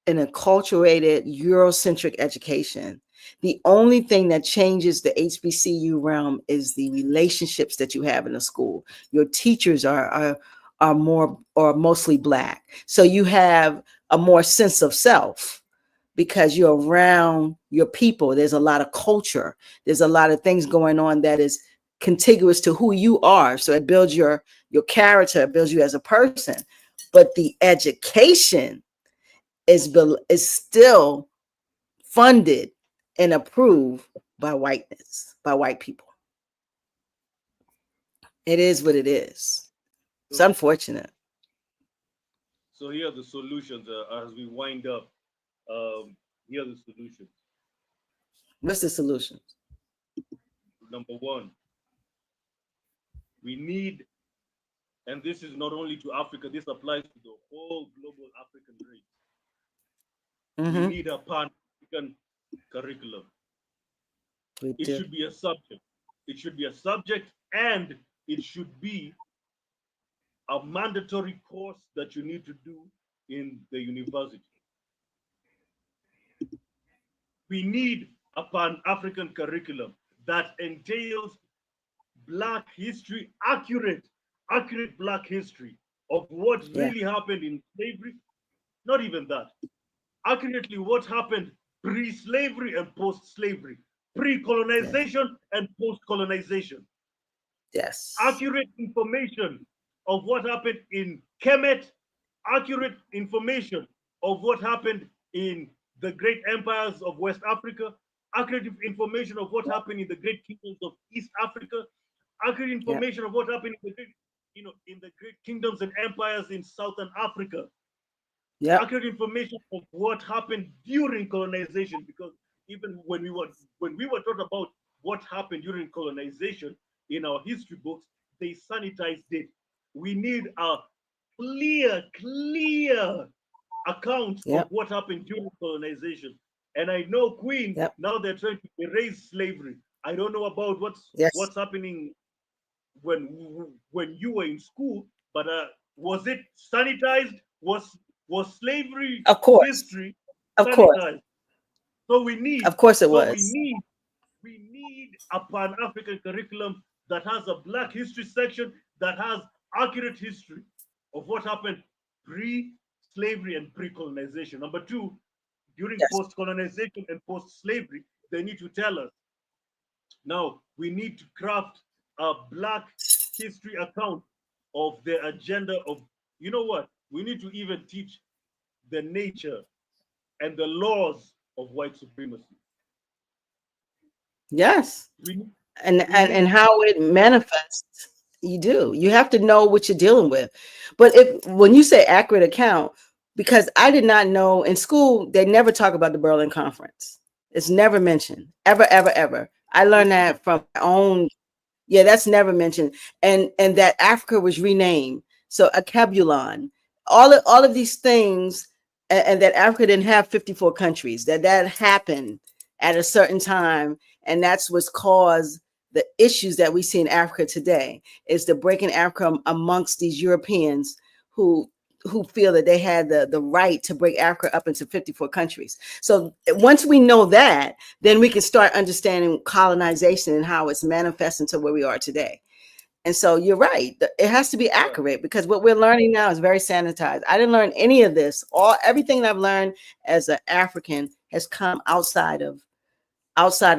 an acculturated, Eurocentric education. The only thing that changes the HBCU realm is the relationships that you have in the school. Your teachers are more or mostly black, so you have a more sense of self because you're around your people. There's a lot of culture. There's a lot of things going on that is contiguous to who you are. So it builds your character, it builds you as a person. But the education is still funded and approved by whiteness, by white people. It is what it is. It's So, unfortunate. so here are the solutions as we wind up. Here are the solutions. What's the solution? Number one, we need, and this is not only to Africa, this applies to the whole global African race. We Mm-hmm. need a Pan-African curriculum. We It do. should be a subject. It should be a subject, and it should be a mandatory course that you need to do in the university. We need a Pan-African curriculum that entails Black history, accurate Black history of what Yeah. really happened in slavery. Not even that. Accurately, what happened pre-slavery and post-slavery, Yeah. pre-colonization and post-colonization. Yes. Accurate information of what happened in Kemet, accurate information of what happened in the great empires of West Africa, accurate information of what happened in the great kingdoms of East Africa, accurate Yeah. information of what happened in the great, in the great kingdoms and empires in Southern Africa, Yep. accurate information of what happened during colonization. Because even when we were taught about what happened during colonization in our history books, they sanitized it. We need a clear account of Yep. what happened during colonization. And I know Queen, Yep. now they're trying to erase slavery. I don't know about Yes. what's happening when you were in school, but was it sanitized? Was slavery Of course. history Of course. sanitized? So we need Of course it so we was. need we need a Pan-African curriculum that has a Black history section that has accurate history of what happened pre-slavery and pre-colonization. Number two, during Yes. post-colonization and post-slavery, they need to tell us. Now we need to craft a Black history account of the agenda of, you know what? We need to even teach the nature and the laws of white supremacy. Yes. We and we and need and how it manifests. You do. You have to know what you're dealing with. But if when you say accurate account, because I did not know in school, they never talk about the Berlin Conference. It's never mentioned, ever, ever, ever. I learned that from my own. Yeah, that's never mentioned. And that Africa was renamed. So Akebulon, all of these things, and that Africa didn't have 54 countries. That happened at a certain time, and that's what's caused the issues that we see in Africa today. Is the breaking Africa amongst these Europeans who feel that they had the right to break Africa up into 54 countries. So once we know that, then we can start understanding colonization and how it's manifesting to where we are today. And so you're right. It has to be yeah. accurate because what we're learning now is very sanitized. I didn't learn any of this. Everything that I've learned as an African has come outside of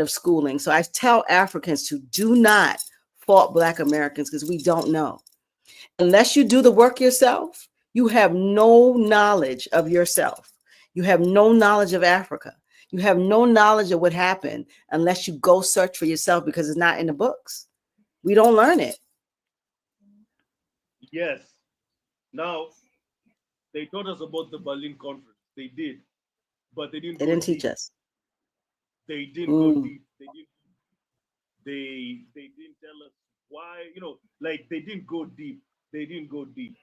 schooling. So I tell Africans to do not fault Black Americans because we don't know. Unless you do the work yourself, you have no knowledge of yourself. You have no knowledge of Africa. You have no knowledge of what happened unless you go search for yourself because it's not in the books. We don't learn it. Yes. Now they taught us about the Berlin Conference. They did, but they didn't They go didn't teach deep. us. They didn't go Mm, deep. They didn't tell us why. Like they didn't go deep. they didn't go deep.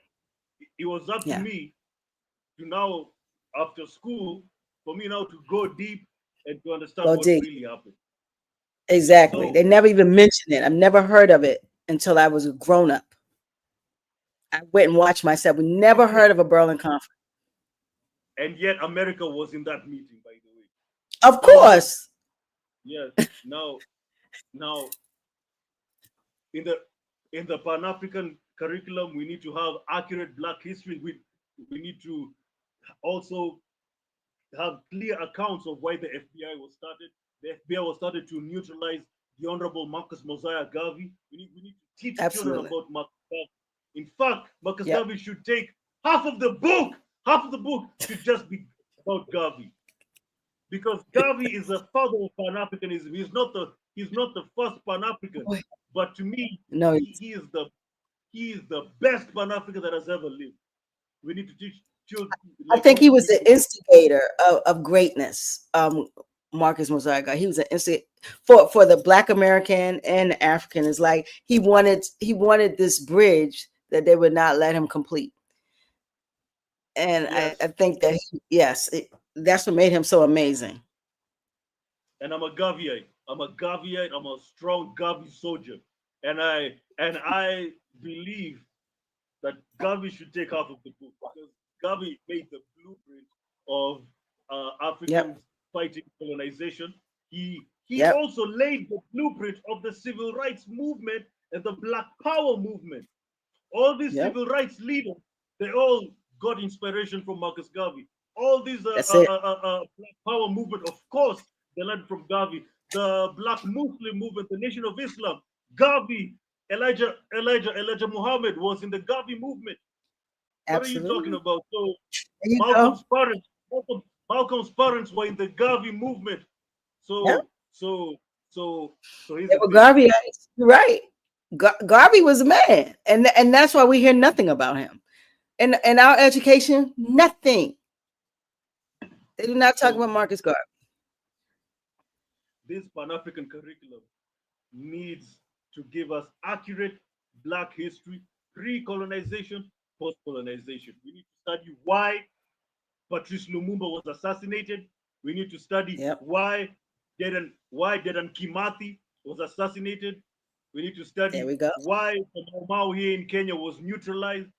It was up to Yeah. me to now, after school, for me now to go deep and to understand Go what deep. really happened. Exactly. They So, never even mentioned it. I've never heard of it until I was a grown up. I went and watched myself. We never and yet, heard of a Berlin conference. and yet America was in that meeting, by the way. Of So, course. yes, now, now in the Pan African curriculum, we need to have accurate Black history. We need to also have clear accounts of why the FBI was started. The FBI was started to neutralize the Honorable Marcus Mosiah Garvey. We need to teach children Absolutely. about Marcus Garvey. In fact, Marcus Yep. Garvey should take half of the book. Half of the book should just be about Garvey, because Garvey is the father of Pan Africanism. He's not the first Pan African, but to me, No, he is the best Pan African that has ever lived. We need to teach children, I like think he was we, the instigator of greatness. Marcus Mosiah. He was an instigator for the Black American and the African. It's like he wanted this bridge that they would not let him complete. And I yes. think that yes, that's what made him so amazing. And I'm a Gaviite. I'm a Gaviite. I'm a strong Gavi soldier, and I believe that Gavi should take half of the book, because Gavi made the blueprint of Yep. Africans fighting colonization. He Yep. also laid the blueprint of the civil rights movement and the Black Power movement. All these Yep. civil rights leaders, they all got inspiration from Marcus Garvey. All these That's it. Black Power movement, of course, they learned from Garvey. The Black Muslim movement, the Nation of Islam, Garvey, Elijah Muhammad was in the Garvey movement. What are you talking Absolutely. about? So There you go. Malcolm's parents, Malcolm's parents were in the Garvey movement. Yep. So so so so here's They the were thing. Garveyites. You're right. Garvey was a man, and that's why we hear nothing about him. In our education, nothing. They do not talk So about Marcus Garvey. this Pan African curriculum needs to give us accurate Black history, pre colonization, post colonization. We need to study why Patrice Lumumba was assassinated. We need to study Yep. why Dedan Kimathi was assassinated. We need to There study we go. why the Mau Mau here in Kenya was neutralized.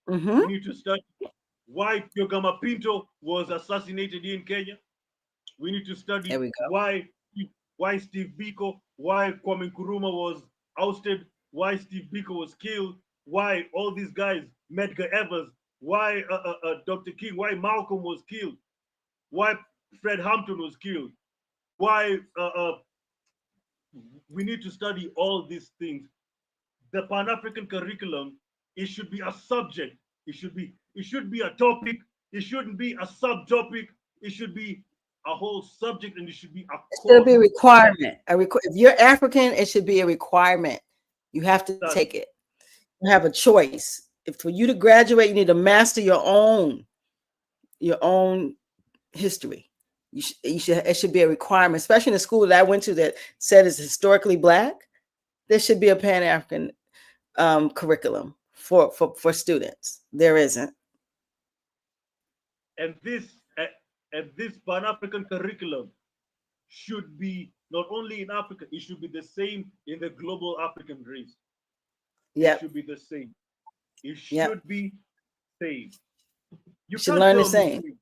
Mm-hmm. We need to study why Pyogama Pinto was assassinated here in Kenya. We need to There study we go. why Steve Biko, why Kwame Nkrumah was ousted, why Steve Biko was killed, why all these guys, Medgar Evers, why Dr. King, why Malcolm was killed, why Fred Hampton was killed, why we need to study all these things. The Pan African curriculum, it should be a subject. It should be a topic. It shouldn't be a subtopic. It should be a whole subject, and it should be a It should be a course. requirement. If you're African, it should be a requirement. You have to That take it. You have a choice. If for you to graduate, you need to master your own history. You should it should be a requirement, especially in the school that I went to that said it's historically Black. There should be a Pan African curriculum for students. There isn't. and this Pan African curriculum should be not only in Africa. It should be the same in the global African race. It Yep. should be the same. It Yep. should be same. You You should can't learn the tell me, same. Queen.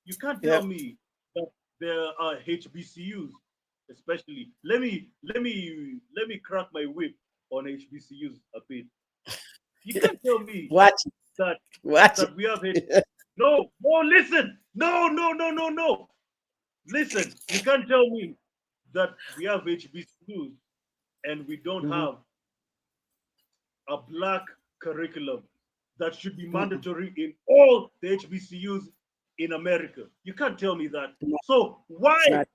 You can't tell Yep. me that there are HBCUs, especially. Let me crack my whip on HBCUs a bit. You can't tell me Watch it. that Watch that we have it. no, no, listen. No, no, no, no, no. Listen, you can't tell me that we have HBCUs and we don't Mhm. have a Black curriculum that should be Mm-mm. mandatory in all the HBCUs in America. You can't tell me that. No, So why?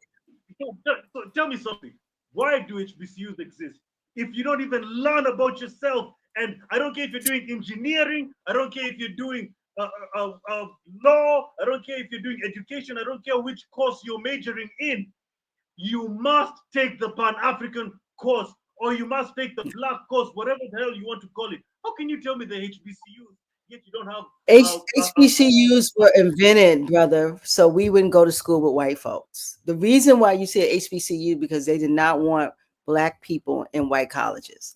it's not. So tell me something. Why do HBCUs exist if you don't even learn about yourself? And I don't care if you're doing engineering. I don't care if you're doing law. I don't care if you're doing education. I don't care which course you're majoring in. You must take the Pan African course or you must take the black course, whatever the hell you want to call it. How can you tell me the HBCUs yet you don't have HBCUs were invented, brother, so we wouldn't go to school with white folks. The reason why you say HBCU because they did not want black people in white colleges.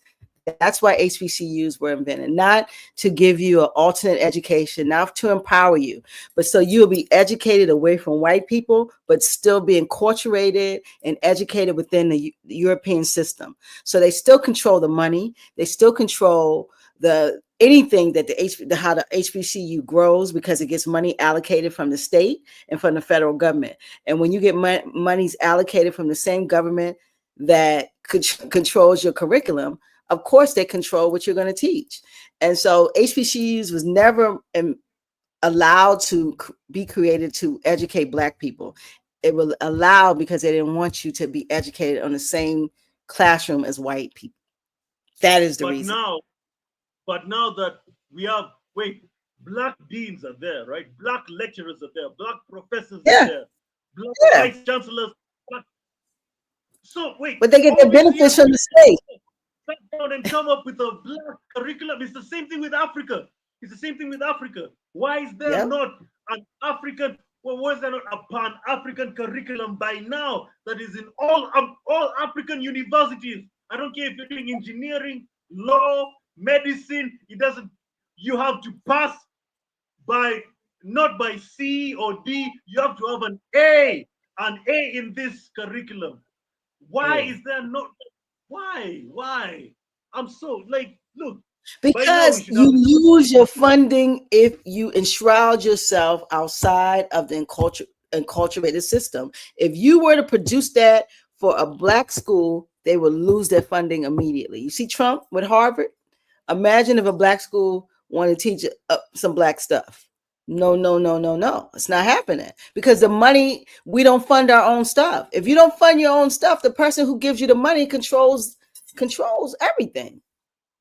That's why HBCUs were invented, not to give you an alternate education, not to empower you, but so you'll be educated away from white people, but still be inculturated and educated within the European system. So they still control the money, they still control the anything that how the HBCU grows because it gets money allocated from the state and from the federal government. And when you get monies allocated from the same government that controls your curriculum, of course they control what you're going to teach. And so HBCUs was never allowed to be created to educate black people. It was allowed because they didn't want you to be educated on the same classroom as white people. That is the reason. But now that we have, black deans are there, right? Black lecturers are there, black professors are there, black vice chancellors. So but they get their benefits from the state. Sit down and come up with a black curriculum. It's the same thing with Africa. Why is there not an African? Well, why is there not a Pan-African curriculum by now that is in all African universities? I don't care if you're doing engineering, law, medicine. It doesn't. You have to pass not by C or D. You have to have an A in this curriculum. Why is there not? Why? I'm so look. Because you lose your funding if you enshroud yourself outside of the enculturated system. If you were to produce that for a black school, they would lose their funding immediately. You see Trump with Harvard? Imagine if a black school wanted to teach some black stuff. No. It's not happening because the money, we don't fund our own stuff. If you don't fund your own stuff, the person who gives you the money controls everything.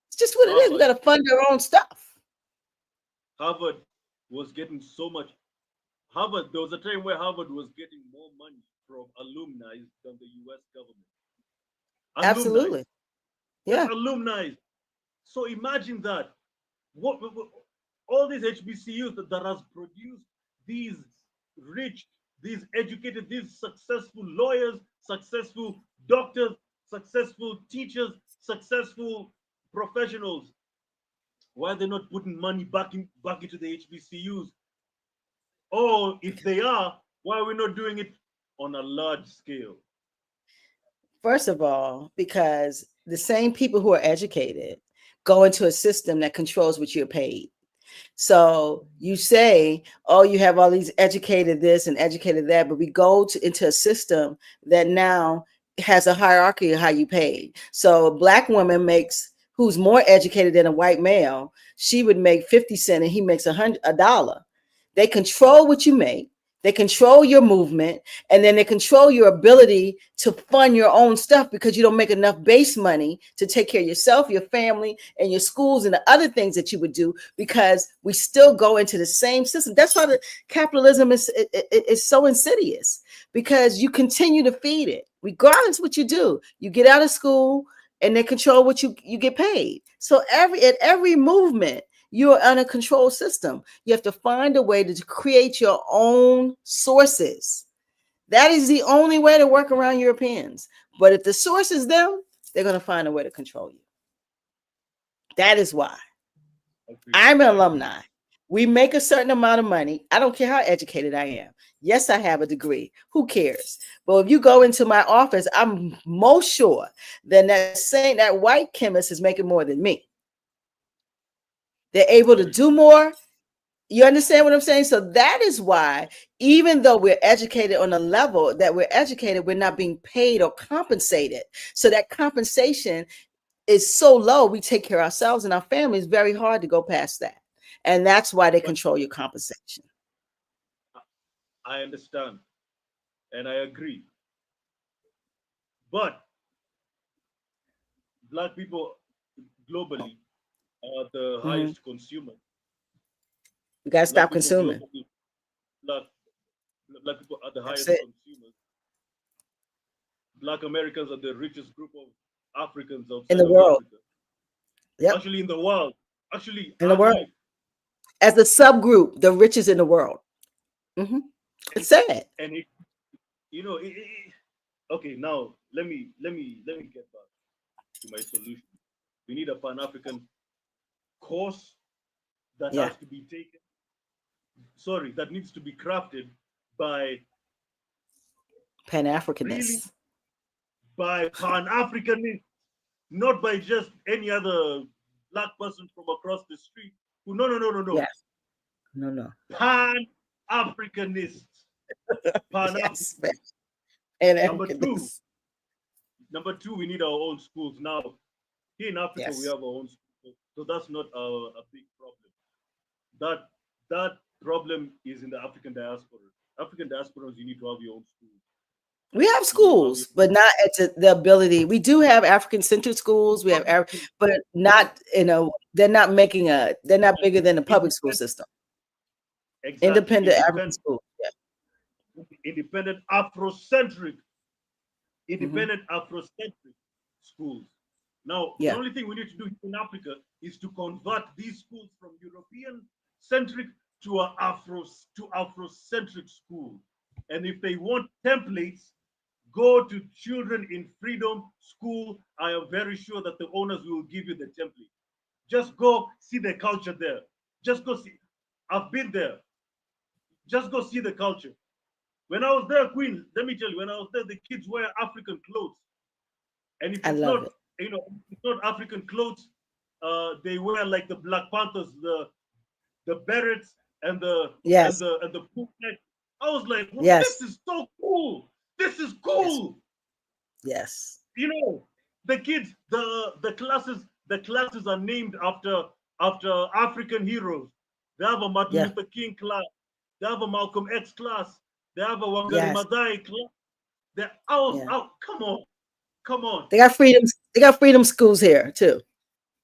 It's just what it is. We got to fund our own stuff. Harvard was getting so much. There was a time where Harvard was getting more money from alumni than the U.S. government. Absolutely. Yeah. Alumni. So imagine that. What all these HBCUs that has produced these rich, these educated, these successful lawyers, successful doctors, successful teachers, successful professionals. Why are they not putting money back into the HBCUs? Or if they are, why are we not doing it on a large scale? First of all, because the same people who are educated go into a system that controls what you're paid. So you say, oh, you have all these educated this and educated that, but we go into a system that now has a hierarchy of how you pay. So a black woman who's more educated than a white male, she would make 50 cents and he makes $100. They control what you make. They control your movement, and then they control your ability to fund your own stuff because you don't make enough base money to take care of yourself, your family, and your schools and the other things that you would do because we still go into the same system. That's why the capitalism is so insidious because you continue to feed it. Regardless of what you do, you get out of school and they control what you get paid. So at every movement, you're on a control system. You have to find a way to create your own sources. That is the only way to work around Europeans. But if the source is them, they're going to find a way to control you. That is why. I'm an alumni. We make a certain amount of money. I don't care how educated I am. Yes, I have a degree. Who cares? But if you go into my office, I'm most sure that white chemist is making more than me. They're able to do more. You understand what I'm saying? So that is why, even though we're educated on a level that we're educated, we're not being paid or compensated. So that compensation is so low, we take care of ourselves and our family. It's very hard to go past that. And that's why they control your compensation. I understand. And I agree. But black people globally are the highest consumers. We got to stop consuming. Black people are the highest consumers. Black Americans are the richest group of Africans in outside the of world. Africa. Yep, Actually, in the world. Actually, in the world. actually, As a subgroup, the richest in the world. Hmm. It's sad. and it, okay. Now let me get back to my solution. We need a Pan African course that Yeah, has to be taken. Sorry, that needs to be crafted by Pan really Africanists. by Pan Africanists, not by just any other black person from across the street. Who no no no no no Yes. No, no. Pan Africanists. Pan Yes. African. Pan Number two, Africanists. number two, we need our own schools. Now, here in Africa, we Yes. have our own schools, so that's not a big problem. That that problem is in the African diaspora. African diasporas, you need to have your own schools. We have You need to have your schools, but not at the ability. We do have African centered schools. We have, public schools, but not, they're not making they're not bigger than the public school independent, system. exactly, Independent African school. Yeah. independent Hmm. Afrocentric schools. Now, the Yeah. only thing we need to do in Africa is to convert these schools from European centric to a Afrocentric school. And if they want templates, go to Children in Freedom School. I am very sure that the owners will give you the template. Just go see the culture there. Just go see. I've been there. Just go see the culture. When I was there, Queen, let me tell you, when I was there, the kids wear African clothes. And if I it's love not, it. it's not African clothes, they wear like the Black Panthers, the berets Yes. and the poop neck. I was like, well, this Yes. is so cool. This is Yes. cool. Yes. You know, the kids, the classes are named after African heroes. They have a Martin Yeah. Luther King class. They have a Malcolm X class. They have a Wangari Yes. Maathai class. I was Yeah. out. Come on, come on. They got freedom. They got freedom schools here too.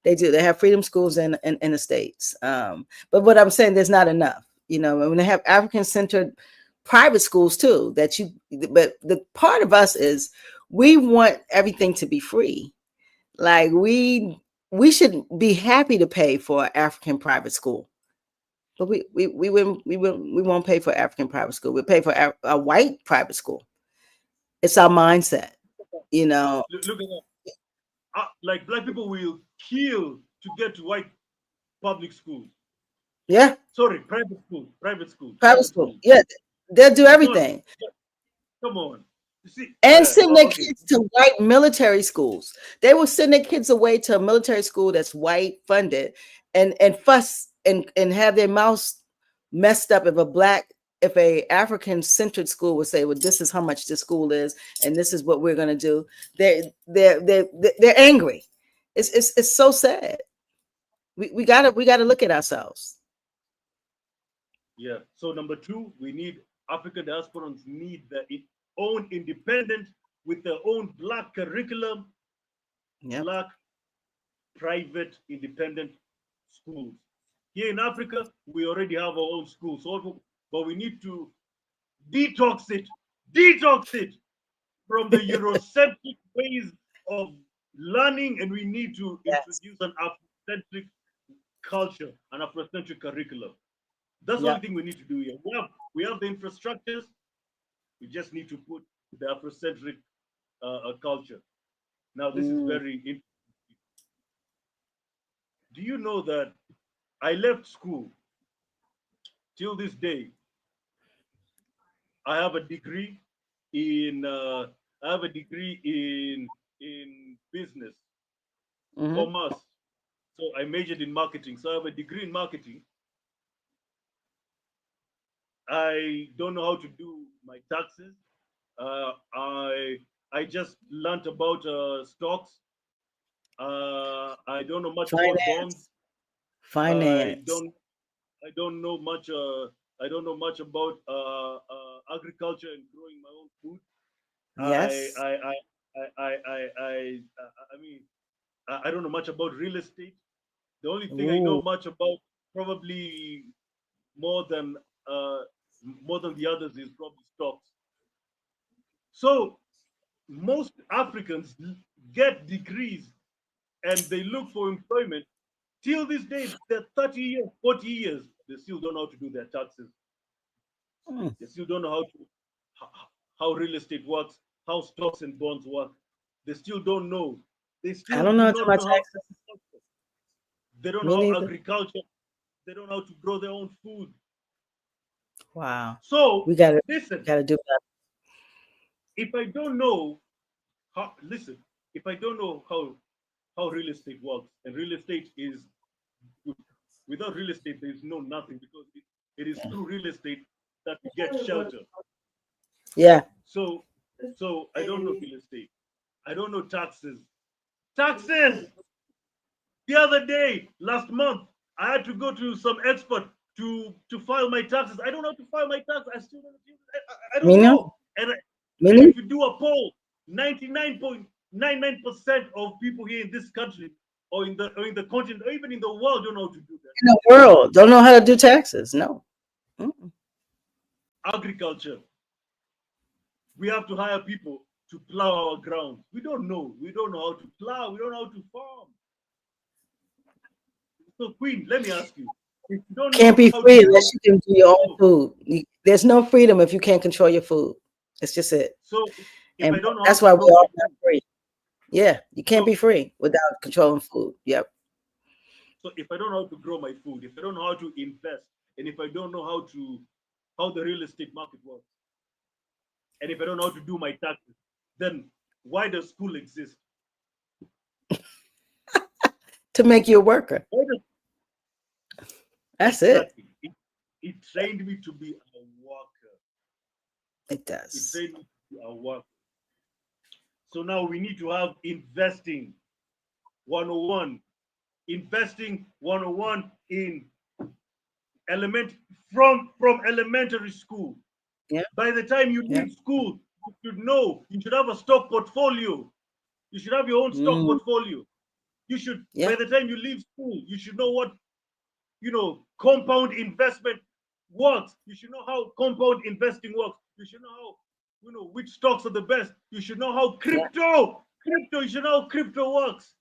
They do. They have freedom schools in the states. But what I'm saying, there's not enough. When they have African centered private schools too. But the part of us is we want everything to be free. Like we should be happy to pay for an African private school, but we won't pay for African private school. We pay for a white private school. It's our mindset, you know. Look at that. Like black people will kill to get to white public schools. Yeah, Sorry, private schools, private schools, private private school. schools. Yeah, they'll do It's not. everything. Come on. You see, And send their okay. kids to white military schools. They will send their kids away to a military school that's white funded, and fuss and have their mouths messed up if a African centered school would say, well, this is how much this school is, and this is what we're going to do. They're angry. It's so sad. We gotta look at ourselves. Yeah. So number two, we need African diasporans need their own independent with their own black curriculum, Yep. black private independent schools. Here in Africa, we already have our own schools, so, but we need to detox it, detox it from the Eurocentric ways of learning, and we need to Yes. introduce an Afrocentric culture, an Afrocentric curriculum. That's the only Yep. thing we need to do here. We have the infrastructures. We just need to put the Afrocentric culture. Now, this is Mm. very interesting. Do you know that I left school till this day? I have a degree in I have a degree in business Hmm. commerce. So I majored in marketing. So I have a degree in marketing. I don't know how to do my taxes. I just learned about stocks. I don't know much about bonds. Finance. I Finance. don't I don't know much. I don't know much about agriculture and growing my own food. I Yes. I I I mean I don't know much about real estate. The only thing I know Ooh. much about, probably more than uh, more than the others, is probably stocks. So most Africans get degrees, and they look for employment. Till this day, they're 30 years, 40 years, they still don't know how to do their taxes. Mm. They still don't know how, how real estate works, how stocks and bonds work. They still don't know. They I still don't do know too not much know how access. they don't Me know how neither. agriculture, they don't know how to grow their own food. Wow. So We gotta listen, do that. if I don't know how listen, if I don't know how real estate works, and real estate is without real estate there is no nothing, because it is through real estate that we get shelter. Yeah. So I don't know real estate. I don't know taxes. Taxes. The other day, last month, I had to go to some expert to file my taxes. I don't know how to file my taxes. I still don't. I Me don't neither. know. Me And neither. if you do a poll, 99.99% of people here in this country, or in the continent, or even in the world, don't know how to do that. In the world don't know how to do taxes. No. Mm-mm. Agriculture. We have to hire people to plow our ground. We don't know. We don't know how to plow. We don't know how to farm. So, Queen, let me ask you: if you don't Can't know be how to free grow, unless you can do your own so, food. There's no freedom if you can't control your food. It's just it. so if And I don't know how that's to why we grow my all not food, free. Yeah, you can't so be free without controlling food. Yep. so if I don't know how to grow my food, if I don't know how to invest, and if I don't know how the real estate market works, and if I don't know how to do my taxes, then why does school exist? To make you a worker. Why does That's it. exactly it trained me to be a worker. It It does. trained me to be a worker. So now we need to have investing 101, investing 101 in element from elementary school. Yeah. By the time you Yeah. leave school, you should know, you should have a stock portfolio. You should have your own stock Mm, portfolio. You should, yeah. by the time you leave school, you should know what, compound investment works. You should know how compound investing works. You should know how, which stocks are the best. You should know how Yeah. you should know how crypto works.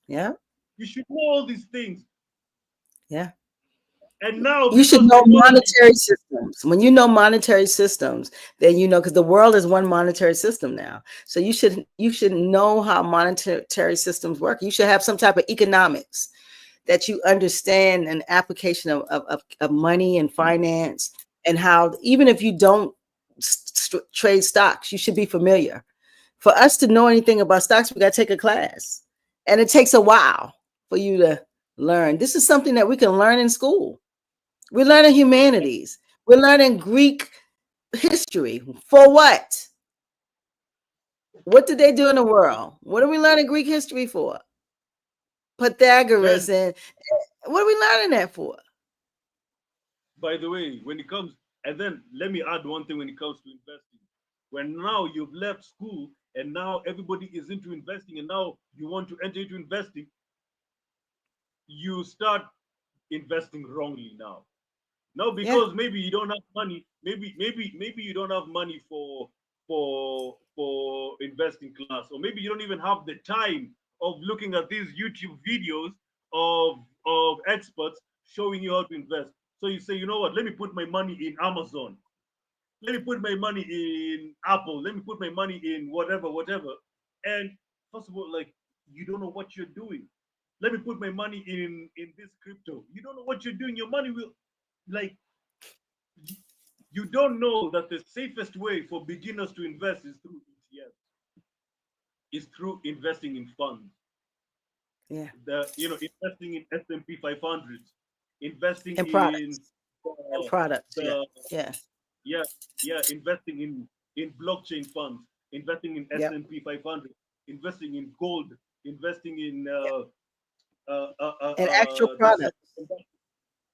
Yeah. You should know all these things. Yeah. And now, You should because know technology, monetary systems. When you know monetary systems, then you know, because the world is one monetary system now. So you should know how monetary systems work. You should have some type of economics that you understand an application of money and finance, and how, even if you don't trade stocks, you should be familiar. For us to know anything about stocks, we got to take a class, and it takes a while for you to learn. This is something that we can learn in school. We're learning humanities. We're learning Greek history. For what? What did they do in the world? What are we learning Greek history for? Pythagoras, then, and what are we learning that for? by the way, when it comes, and then let me add one thing when it comes to investing. When now you've left school and now everybody is into investing, and now you want to enter into investing, you start investing wrongly now. No, Yeah, because maybe you don't have money. Maybe you don't have money for investing class, or maybe you don't even have the time of looking at these YouTube videos of experts showing you how to invest. So you say, you know what? Let me put my money in Amazon. Let me put my money in Apple. Let me put my money in whatever. And first of all, like, you don't know what you're doing. Let me put my money in this crypto. You don't know what you're doing. Your money will, like, you don't know that the safest way for beginners to invest is through ETFs, is through investing in funds. yeah, Investing in S&P 500s, investing and in products, and uh, products. Yeah, the yeah, yeah investing in blockchain funds, investing in yep, S&P 500, investing in gold, investing in yep. And actual the products.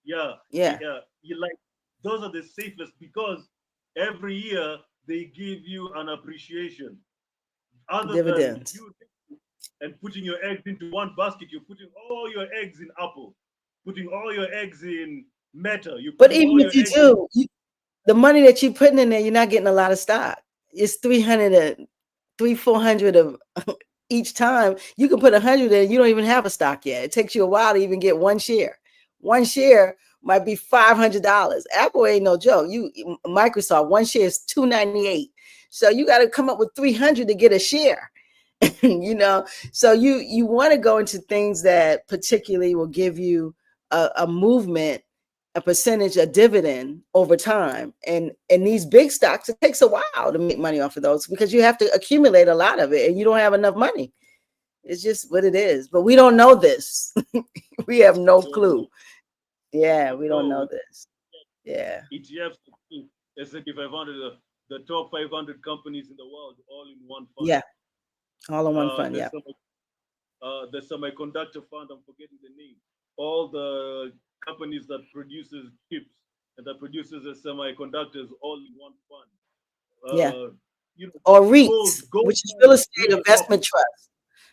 yeah, Yeah, you like, those are the safest, because every year they give you an appreciation. Other than dividends. you and putting your eggs into one basket, you're putting all your eggs in Apple, putting all your eggs in Meta, you're But putting even all if your you eggs in. do, the money that you're putting in there, you're not getting a lot of stock. It's 300, 400 of each time. You can put 100 in, you don't even have a stock yet. It takes you a while to even get one share. One share might be $500. Apple ain't no joke. Microsoft, one share is $298. So you got to come up with 300 to get a share. So you want to go into things that particularly will give you a movement, a percentage, a dividend over time. And these big stocks, it takes a while to make money off of those because you have to accumulate a lot of it and you don't have enough money. It's just what it is. But we don't know this. We have no clue. Yeah, we don't know this. Yeah. ETFs, S&P 500, the top 500 companies in the world, all in one fund. Yeah, all in one fund. Yeah. The semiconductor fund, I'm forgetting the name. All the companies that produces chips and that produces the semiconductors, all in one fund. Yeah. Or REITs, which is real estate investment trust.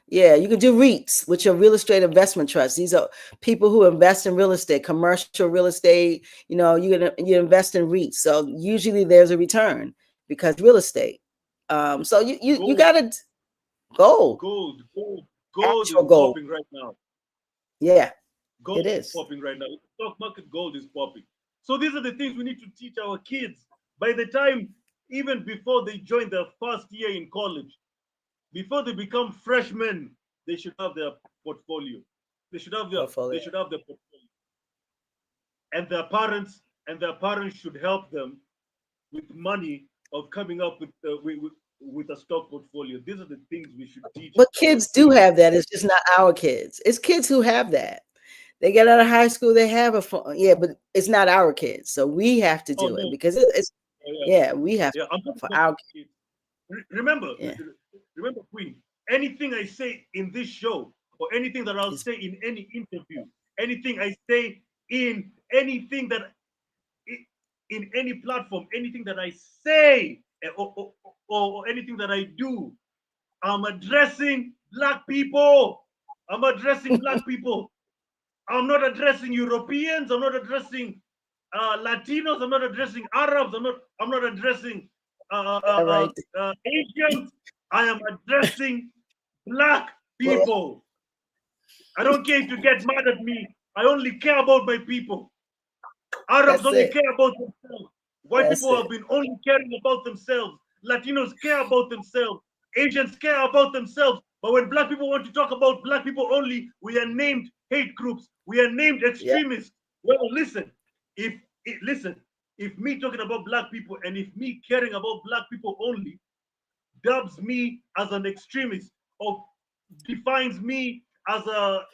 Yeah, you can do REITs, which are real estate investment trusts. These are people who invest in real estate, commercial real estate. You invest in REITs, so usually there's a return because real estate. So you got to gold. Gold is popping right now. Yeah, gold is popping right now. Stock market gold is popping. So these are the things we need to teach our kids by the time, even before they join their first year in college. Before they become freshmen, they should have their portfolio. They should have their portfolio. And their parents should help them with money of coming up with a stock portfolio. These are the things we should teach. But kids do have that. It's just not our kids. It's kids who have that. They get out of high school, they have a phone. Yeah, but it's not our kids. So we have to do it because it's we have to for our kids. Remember, Queen, anything I say in this show or anything that I'll say in any interview, anything I say in anything that in any platform, anything that I say or anything that I do, I'm addressing Black people. I'm addressing Black people. I'm not addressing Europeans. I'm not addressing Latinos. I'm not addressing Arabs. I'm not addressing Asians. I am addressing Black people. I don't care if you get mad at me. I only care about my people. Arabs only care about themselves. White people have been only caring about themselves. Latinos care about themselves. Asians care about themselves. But when Black people want to talk about Black people only, we are named hate groups. We are named extremists. Well, listen, if me talking about Black people and if me caring about Black people only dubs me as an extremist or defines me as a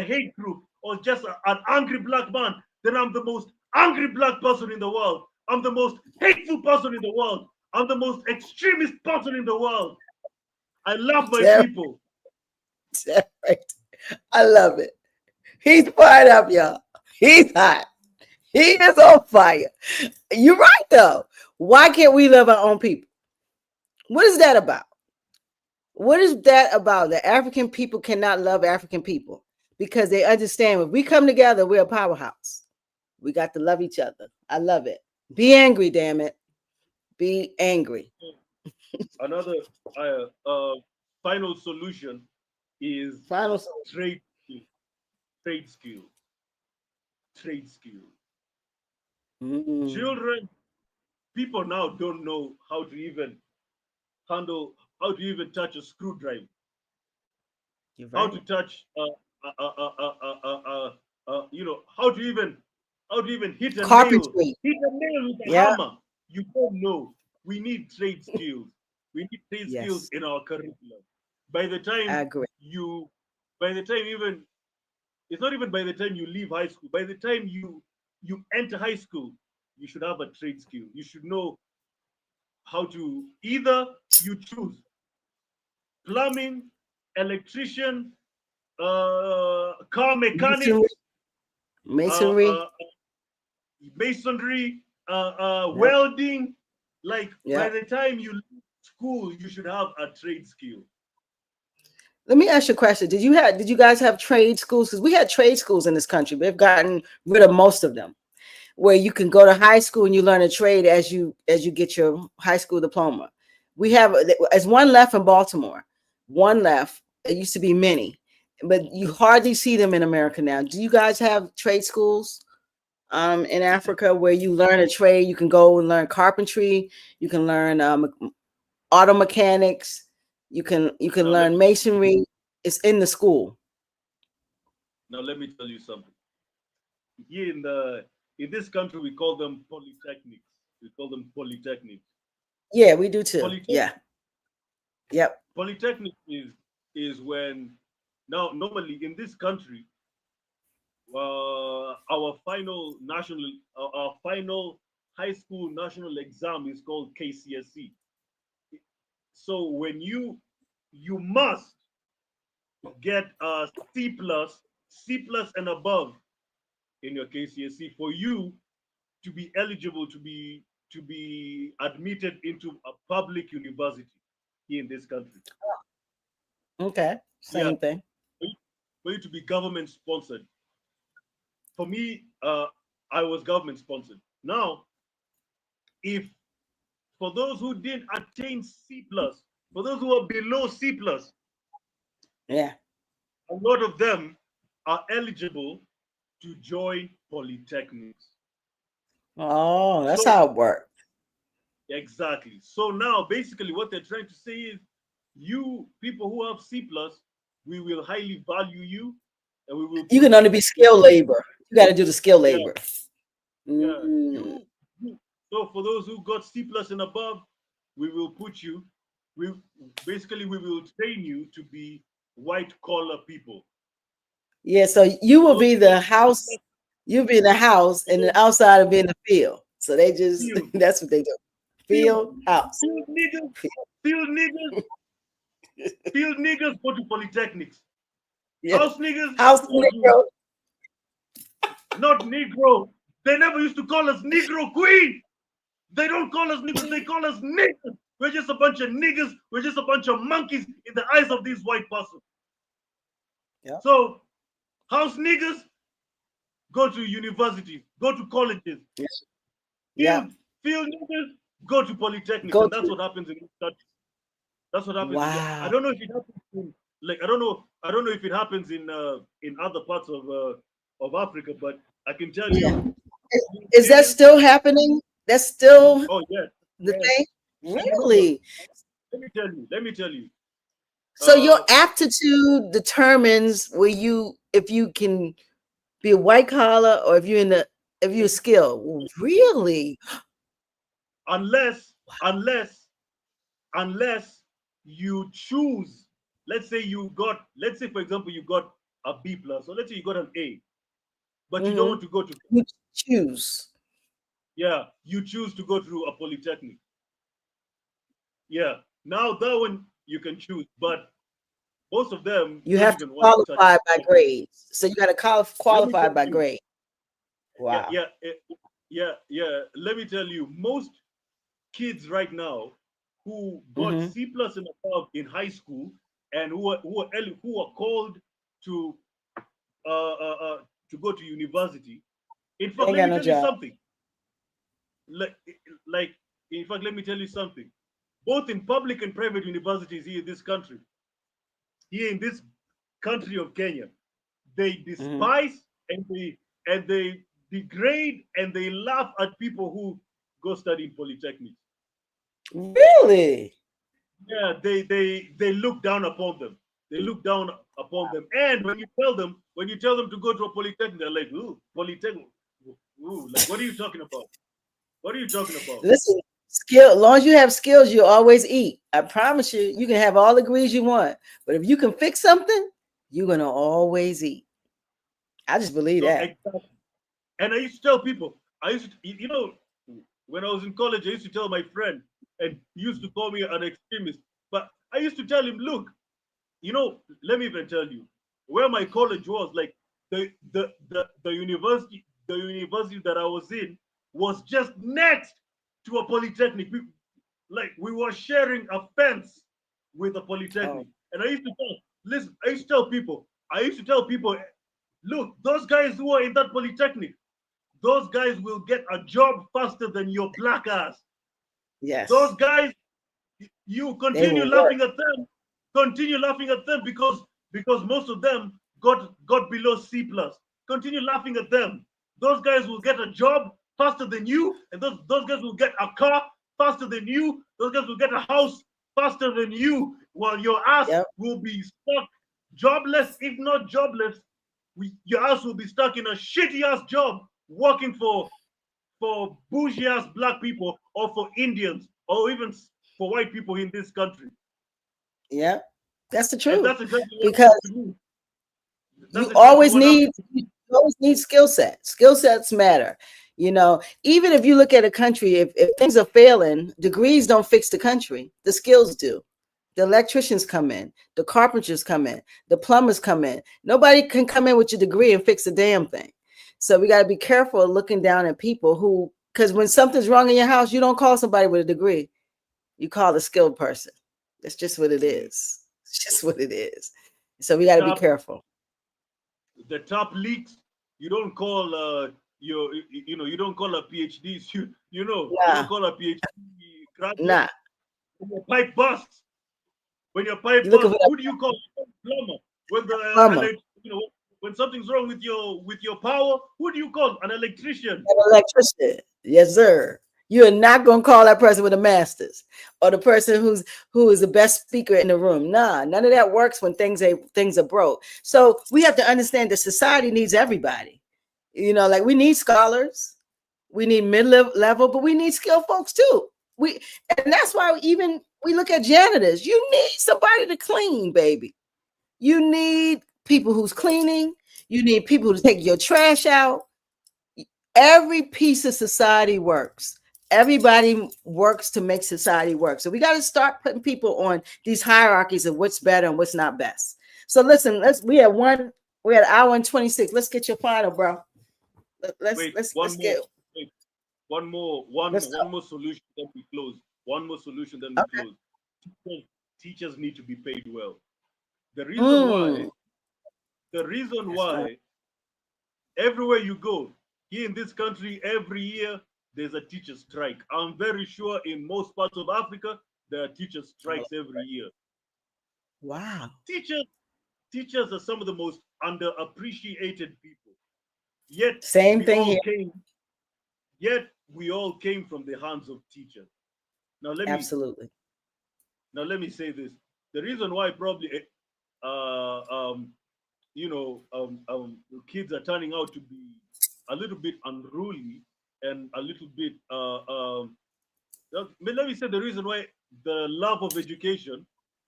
hate group or just an angry Black man, then I'm the most angry Black person in the world. I'm the most hateful person in the world. I'm the most extremist person in the world. I love my people. Right. I love it. He's fired up, y'all. He's hot. He is on fire. You're right, though. Why can't we love our own people? What is that about? What is that about? The African people cannot love African people because they understand when we come together, we're a powerhouse. We got to love each other. I love it. Be angry, damn it. Be angry. Another final solution is trade skill. Children, people now don't know how to even touch a screwdriver. How to touch how to even hit a nail with a hammer. You don't know. We need trade skills. We need trade skills in our curriculum. By the time it's not even by the time you leave high school. By the time you enter high school, you should have a trade skill. You should know how to either you choose plumbing, electrician, car mechanics, masonry, welding. Like by the time you leave school, you should have a trade skill. Let me ask you a question. Did you guys have trade schools? Because we had trade schools in this country. We've gotten rid of most of them, where you can go to high school and you learn a trade as you get your high school diploma. We have, as one left in Baltimore. one left. It used to be many, but you hardly see them in America now. Do you guys have trade schools in Africa where you learn a trade? You can go and learn carpentry. You can learn auto mechanics. You can Now let learn me masonry. It's in the school. now let me tell you something. Here in this country, we call them polytechnics. We call them polytechnics. Yeah, we do too. Polytech Yeah. Yep. Polytechnic is when now normally in this country, our final high school national exam is called KCSE. So when you must get a C plus and above in your KCSE for you to be eligible to be admitted into a public university here in this country. Okay. Yeah, Same thing. for you to be government sponsored. For me, I was government sponsored. Now, if for those who didn't attain C plus, for those who are below C plus, Yeah. a lot of them are eligible to join polytechnics. Oh, that's So how it works. exactly. So now, basically, what they're trying to say is, you people who have C plus, we will highly value you, and we will You put can only you. be skilled labor. You got to do the skill Yeah, labor. yeah. Mm. So for those who got C plus and above, we will put you. We basically we will train you to be white collar people. Yeah, so you For will those be who got the C house, plus, you'll be in the house, for and those the outside will be in the field. So they just, field, that's what they do. field, Field, house. field niggas, field niggas, field niggas go to polytechnics. Yeah. House niggas House go to Negro. not Negro. They never used to call us Negro Queen. They don't call us Negroes. They call us niggas. We're just a bunch of niggas. We're just a bunch of monkeys in the eyes of these white persons. Yeah. So house niggas go to universities, go to colleges. Yeah. Field niggas go to polytechnics, Go and that's to, what happens in this country. That's what happens. I wow. don't know if it happens in like I don't know. I don't know if it happens in other parts of Africa, but I can tell Yeah. you, Is that Nigerians. still happening? That's still Oh yes, the yes. thing? And remember, Really? let me tell you. Let me tell you. So your Uh, aptitude determines where you, if you can be a white collar or if you're skilled. Really? unless unless unless you choose, let's say for example you got a B plus, or let's say you got an A, but you don't Mm-hmm. want to go to, You choose. yeah, you choose to go through a polytechnic. Yeah, now that one you can choose, but most of them You don't have to even want to touch qualify by polytechnic. grades. So you got to Let me qualify tell by you, grade. yeah, Wow. yeah, let me tell you, most kids right now who got Mm-hmm. C plus and above in high school, and who are called to uh, uh, uh, to go to university. In They fact, ain't let got me no tell you job. something. Like, like in fact, let me tell you something. Both in public and private universities here in this country of Kenya, they Mm-hmm. despise and they degrade and they laugh at people who go study in polytechnics. Really? Yeah, they look down upon them. They look down upon them. And when you tell them to go to a polytechnic, they're like, ooh, polytechnic. Ooh, like what are you talking about? What are you talking about? Listen, skill. As long as you have skills, you'll always eat. I promise you. You can have all the degrees you want, but if you can fix something, you're gonna always eat. I just believe So that. exactly. And I used to tell people, you know, when I was in college, I used to tell my friend, and he used to call me an extremist. But I used to tell him, look, let me even tell you where my college was. Like the university that I was in was just next to a polytechnic. We were sharing a fence with a Oh, polytechnic. And I used to tell people, look, those guys who are in that polytechnic, those guys will get a job faster than your black ass. Those yes, guys, you they continue will work. laughing at them. Continue laughing at them because most of them got below C plus. Continue laughing at them. Those guys will get a job faster than you, and those guys will get a car faster than you. Those guys will get a house faster than you, while your ass Yep. will be stuck jobless, if not jobless. Your ass will be stuck in a shitty ass job working for bougie ass black people or for Indians or even for white people in this country. Yep. That's the And truth. that's exactly what Because happened to me. That's you exactly always what happened need to me. you always need skill sets. Skill sets matter. You know, even if you look at a country, if things are failing, degrees don't fix the country. The skills do. The electricians come in, the carpenters come in, the plumbers come in. Nobody can come in with your degree and fix a damn thing. So we got to be careful of looking down at people who, because when something's wrong in your house, you don't call somebody with a degree. You call a skilled person. That's just what it is. It's just what it is. So we got to be Tap careful. the tap leaks. You don't call you don't call a PhDs. You don't Nah, call a PhD graduate. nah. When your pipe busts, when your pipe You looking busts, for that who do you call? Plumber. When the plumber, when something's wrong with your power, who do you call? An electrician. an electrician. Yes, sir. You are not going to call that person with a master's or the person who is the best speaker in the room. Nah, none of that works when things are broke. So we have to understand that society needs everybody. You know, like we need scholars, we need mid-level, but we need skilled folks too. And that's why even we look at janitors. You need somebody to clean, baby. You need people who's cleaning. You need people to take your trash out. Every piece of society works. Everybody works to make society work. So we got to start putting people on these hierarchies of what's better and what's not best. So listen, we had an hour and 26. Let's get your final, bro. Let's Wait, let's one let's more. get Wait, one more. One let's one go. more solution. Then we close. One more solution. Then we Okay. close. Teachers need to be paid well. The reason Mm, why. The reason that's right. why everywhere you go here in this country, every year there's a teacher strike. I'm very sure in most parts of Africa there are teacher strikes every year. Wow. Teachers, teachers are some of the most underappreciated people. Yet Same we thing here. all came. Yet we all came from the hands of teachers. Now let me Absolutely. let me say this. The reason why probably uh, um, kids are turning out to be a little bit unruly and a little bit let me say the reason why the love of education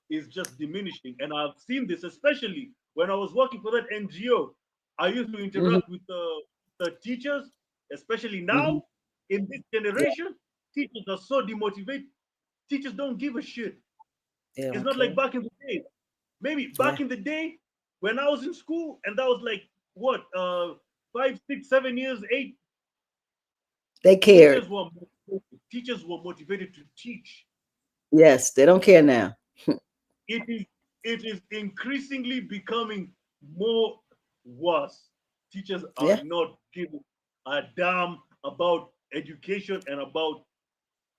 is just diminishing. And I've seen this, especially when I was working for that NGO. I used to Hmm. interact with the teachers, especially Hmm. now in this Yeah, generation. Teachers are so demotivated. Teachers don't give a shit. they It's don't not like care. back in the day. Maybe Yeah, back in the day when I was in school, and that was like what 5, 6, 7 years, eight. they cared. Teachers were motivated to teach. Yes, they don't care now. It is it is increasingly becoming more worse. Teachers are Yeah, not giving a damn about education and about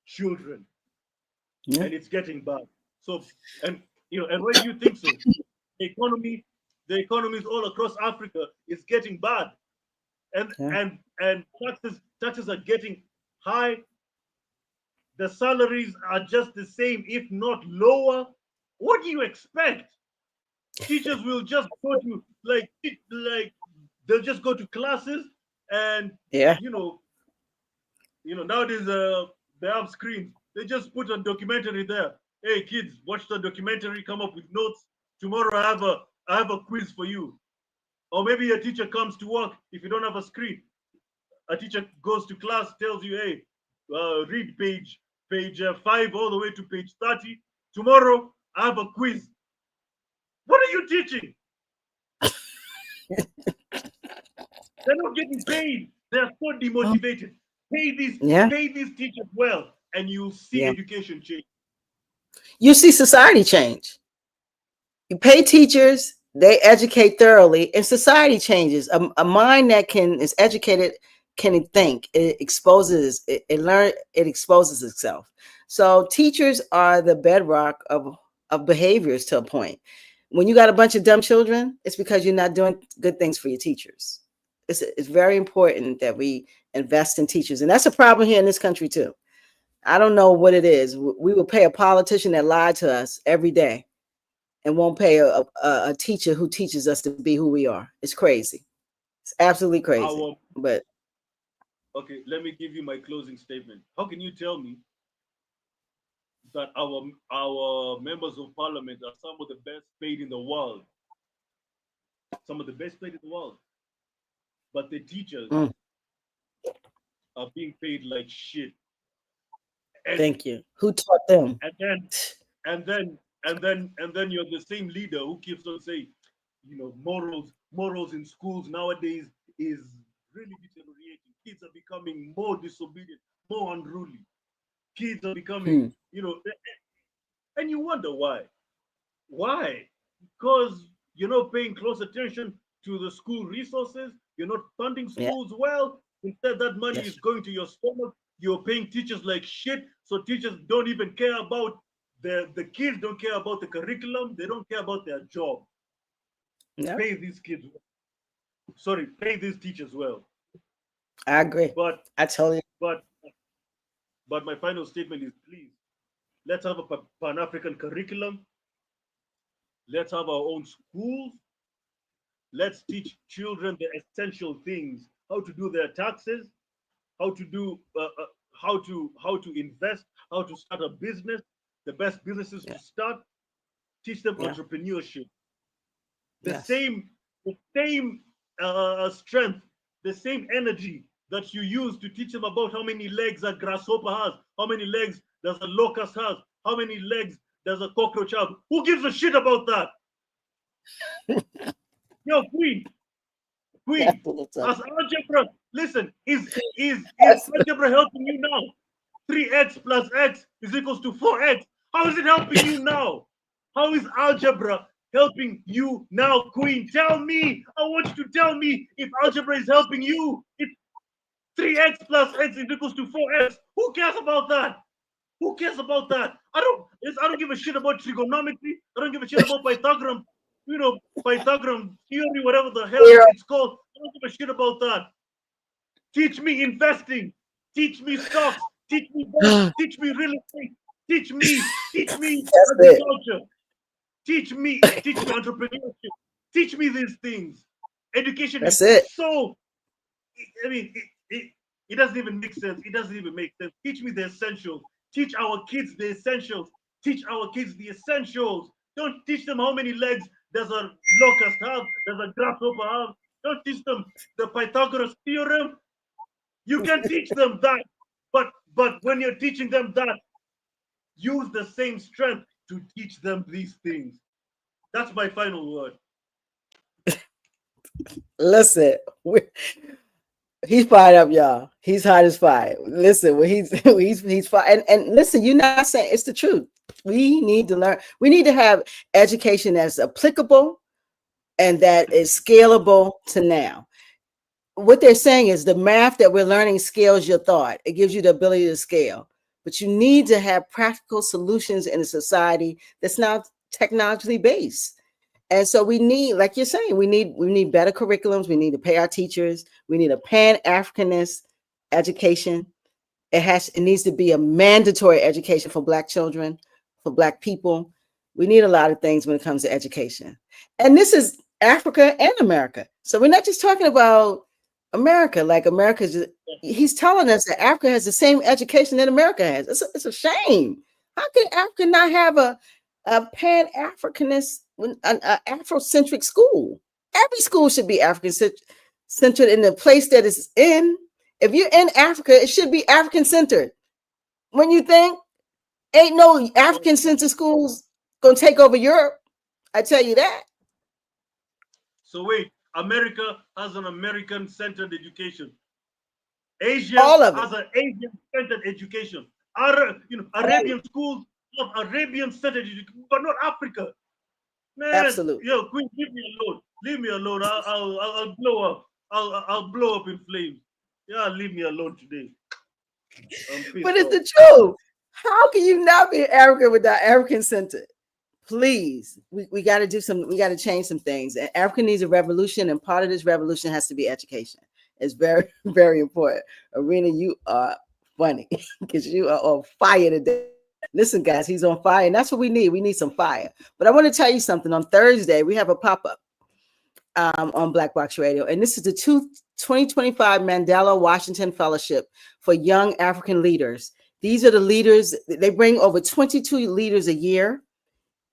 children, yeah, and it's getting bad. So, and and why do you think so? The economy, the economies all across Africa is getting bad, and yeah. taxes are getting high. The salaries are just the same, if not lower. What do you expect? Teachers will just go to like they'll just go to classes, and Yeah. you know nowadays they have screens. They just put a documentary there. Hey kids, watch the documentary, come up with notes. Tomorrow I have a quiz for you. Or maybe a teacher comes to work. If you don't have a screen, a teacher goes to class, tells you, hey, read page 5 all the way to page 30. Tomorrow I have a quiz. What are you teaching? They're not getting paid. They're so Oh, demotivated. yeah, Pay these teachers well, and you'll see yeah. education change. You see society change. You pay teachers, they educate thoroughly, and society changes. A mind that is educated can think. It exposes itself. So teachers are the bedrock of of behaviors to a point. When you got a bunch of dumb children, it's because you're not doing good things for your teachers. It's very important that we invest in teachers. And that's a problem here in this country too. I don't know what it is. We will pay a politician that lied to us every day and won't pay a teacher who teaches us to be who we are. It's crazy. It's absolutely crazy. Our But Okay, let me give you my closing statement. How can you tell me that our members of parliament are some of the best paid in the world, some of the best paid in the world, but the teachers mm, are being paid like shit, and thank you. Who taught them? and then and then and then you're the same leader who keeps on saying, morals in schools nowadays is really deteriorating. Kids are becoming more disobedient, more unruly. Kids are becoming, Hmm. and you wonder why. Why? Because you're not paying close attention to the school resources. You're not funding Yeah. schools well. Instead, that money Yes. is going to your stomach. You're paying teachers like shit. So teachers don't even care about the kids. Don't care about the curriculum. They don't care about their job. No, Pay these kids. Sorry, pay these teachers well. I agree. But I totally. but but my final statement is, please, let's have a Pan African curriculum. Let's have our own schools. Let's teach children the essential things: how to do their taxes, how to do how to invest, how to start a business, the best businesses Yeah. to start. Teach them Yeah. entrepreneurship. The Yes. same the same strength, the same energy that you use to teach them about how many legs a grasshopper has, how many legs does a locust has, how many legs does a cockroach have. Who gives a shit about that? Yo, That's Queen, what it's up. as algebra, listen, is algebra helping you now? 3x plus x is equals to 4x. How is it helping you now? How is algebra helping you now, Queen? Tell me. I want you to tell me if algebra is helping you. If 3x plus x is equals to 4x. Who cares about that? Who cares about that? I don't give a shit about trigonometry. I don't give a shit about Pythagorean, Pythagorean theory, whatever the hell Yeah. it's called. I don't give a shit about that. Teach me investing. Teach me stocks. Teach me bonds. That's Teach me real estate. Teach me it. agriculture. Teach me entrepreneurship. Teach me these things. Education is That's it. so, I mean, it doesn't even make sense. It doesn't even make sense. Teach me the essentials. Teach our kids the essentials. Teach our kids the essentials. Don't teach them how many legs does a locust have, does a grasshopper have. Don't teach them the Pythagoras theorem. You can teach them that, but when you're teaching them that, use the same strength to teach them these things. That's my final word. Listen, he's fired up, y'all. He's hot as fire. Listen, when he's fired, and listen, you're not saying it's the truth. We need to learn. We need to have education that's applicable and that is scalable to now. What they're saying is the math that we're learning scales your thought. It gives you the ability to scale, but you need to have practical solutions in a society that's not technologically based. And so we need, like you're saying, we need better curriculums. We need to pay our teachers. We need a pan-Africanist education. It needs to be a mandatory education for Black children, for Black people. We need a lot of things when it comes to education. And this is Africa and America. So we're not just talking about America. Like he's telling us that Africa has the same education that America has. It's a shame. How can Africa not have a pan-Africanist, an Afrocentric school? Every school should be African centered in the place that it's in. If you're in Africa, it should be African centered. When you think, ain't no So, African centered schools gonna take over Europe. I tell you that. so wait, America has an American-centered education. Asia All of it. has an Asian-centered education. Arabian schools have Arabian-centered education, but not Africa. Man, Absolutely. yo, Queen, leave me alone. Leave me alone. I'll blow up. I'll blow up in flames. Yeah, leave me alone today. I'm But pissed it's off. the truth. How can you not be African without African centered? Please, we got to do some, we got to change some things. And Africa needs a revolution, and part of this revolution has to be education. It's very, very important. Orina, you are funny because you are on fire today. Listen, guys, he's on fire, and that's what we need. We need some fire. But I want to tell you something. On Thursday, we have a pop up on Black Box Radio, and this is the 2025 Mandela Washington Fellowship for Young African Leaders. These are the leaders. They bring over 22 leaders a year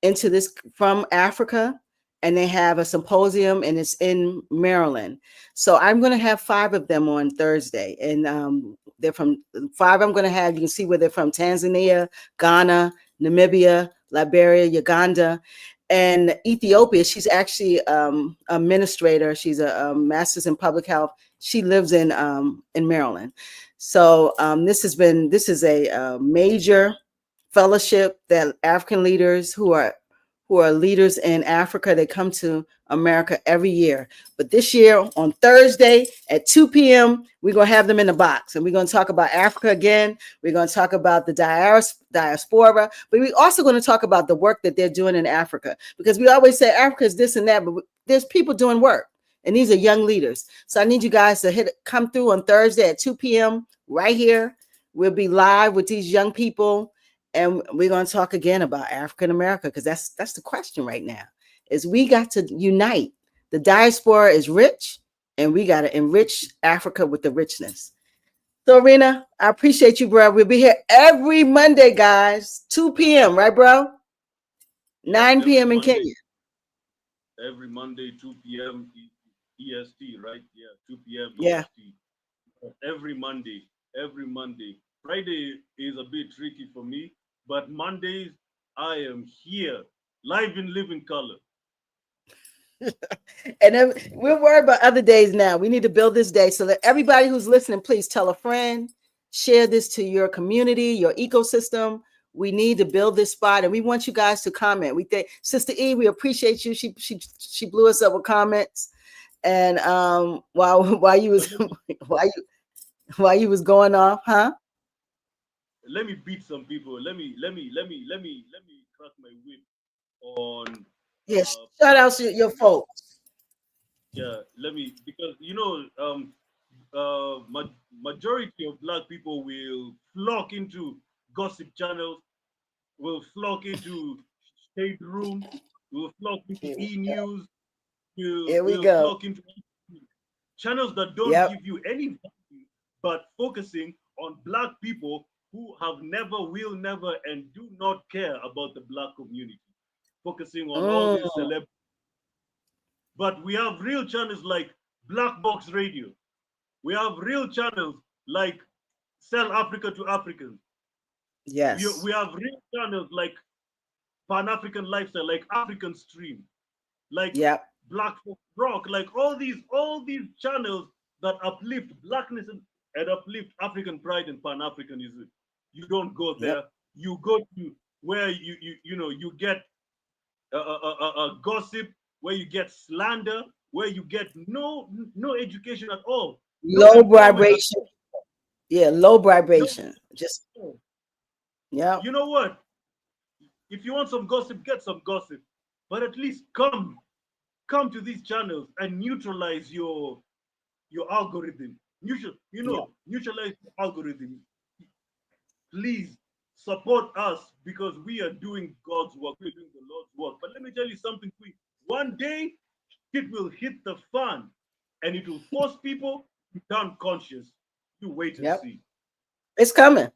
into this from Africa, and they have a symposium, and it's in Maryland. So I'm going to have 5 of them on Thursday, and they're from 5. I'm going to have, you can see where they're from: Tanzania, Ghana, Namibia, Liberia, Uganda, and Ethiopia. She's actually administrator. She's a master's in public health. She lives in Maryland. So this is a major fellowship that African leaders who are leaders in Africa, they come to America every year. But this year on Thursday at 2 p.m., we're going to have them in the box, and we're going to talk about Africa again. We're going to talk about the diaspora, but we're also going to talk about the work that they're doing in Africa, because we always say Africa is this and that, but there's people doing work, and these are young leaders. So I need you guys to come through on Thursday at 2 p.m. right here. We'll be live with these young people, and we're going to talk again about African America, because that's the question right now, is we got to unite. The diaspora is rich, and we got to enrich Africa with the richness. So, Orina, I appreciate you, bro. We'll be here every Monday, guys, 2 p.m., right, bro? 9 p.m. in Kenya. Every Monday, 2 p.m. EST, right? Yeah, 2 p.m. Yeah. EST. Every Monday. Friday is a bit tricky for me, but Mondays, I am here, live in living color. And then we're worried about other days now. We need to build this day so that everybody who's listening, please tell a friend, share this to your community, your ecosystem. We need to build this spot, and we want you guys to comment. We think Sister E, we appreciate you. She blew us up with comments, and while you was while you was going off, huh? Let me beat some people. Let me crack my whip on. Yes, shout out to your folks. Yeah, let me, because majority of black people will flock into gossip channels, will flock into shade room, will flock into e-news, Here we will go. flock into channels that don't Yep. give you any value, but focusing on black people who have never, will never, and do not care about the black community. Focusing on all these celebrities. But we have real channels like Black Box Radio. We have real channels like Sell Africa to Africans. Yes. We have real channels like Pan African Lifestyle, like African Stream, like Black Folk Rock, like all these channels that uplift blackness and uplift African pride and Pan Africanism. You don't go there. You go to where you get gossip, where you get slander, where you get no education at all. Low vibration. Yeah, low vibration. Just You know what? If you want some gossip, get some gossip. But at least come to these channels and neutralize your algorithm. Neutralize your algorithm. Please support us, because we are doing God's work. We're doing the Lord's work. But let me tell you something quick. One day, it will hit the fan, and it will force people to turn conscious. You wait and see. It's coming.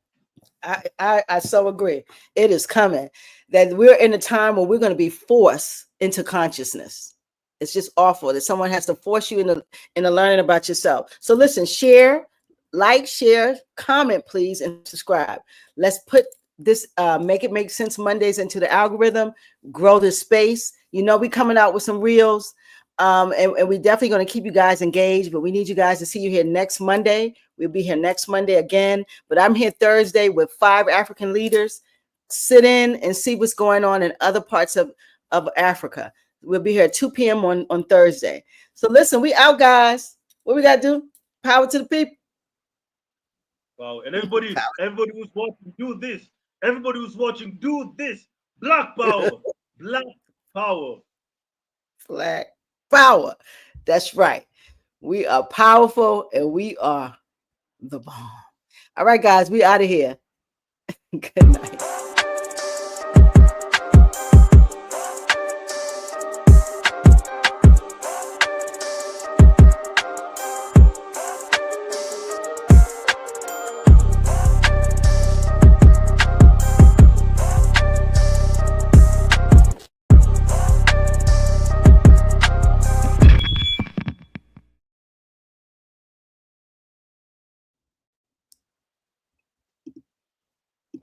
I so agree. It is coming. That we're in a time where we're going to be forced into consciousness. It's just awful that someone has to force you into learning about yourself. So listen, share, like, share, comment, please, and subscribe. Let's put this Make It Make Sense Mondays into the algorithm, grow this space. We coming out with some reels. And we're definitely going to keep you guys engaged, but we need you guys to see you here next Monday. We'll be here next Monday again, but I'm here Thursday with 5 African leaders. Sit in and see what's going on in other parts of Africa. We'll be here at 2 p.m. on Thursday. So listen, we out, guys. What we got to do? Power to the people. Wow. And everybody who's watching, do this. Everybody who's watching, do this. Black power. Black power. Black power. That's right. We are powerful and we are the bomb. All right, guys, we out of here. Good night.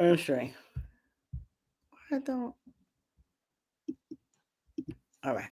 Ernestine. I don't. All right.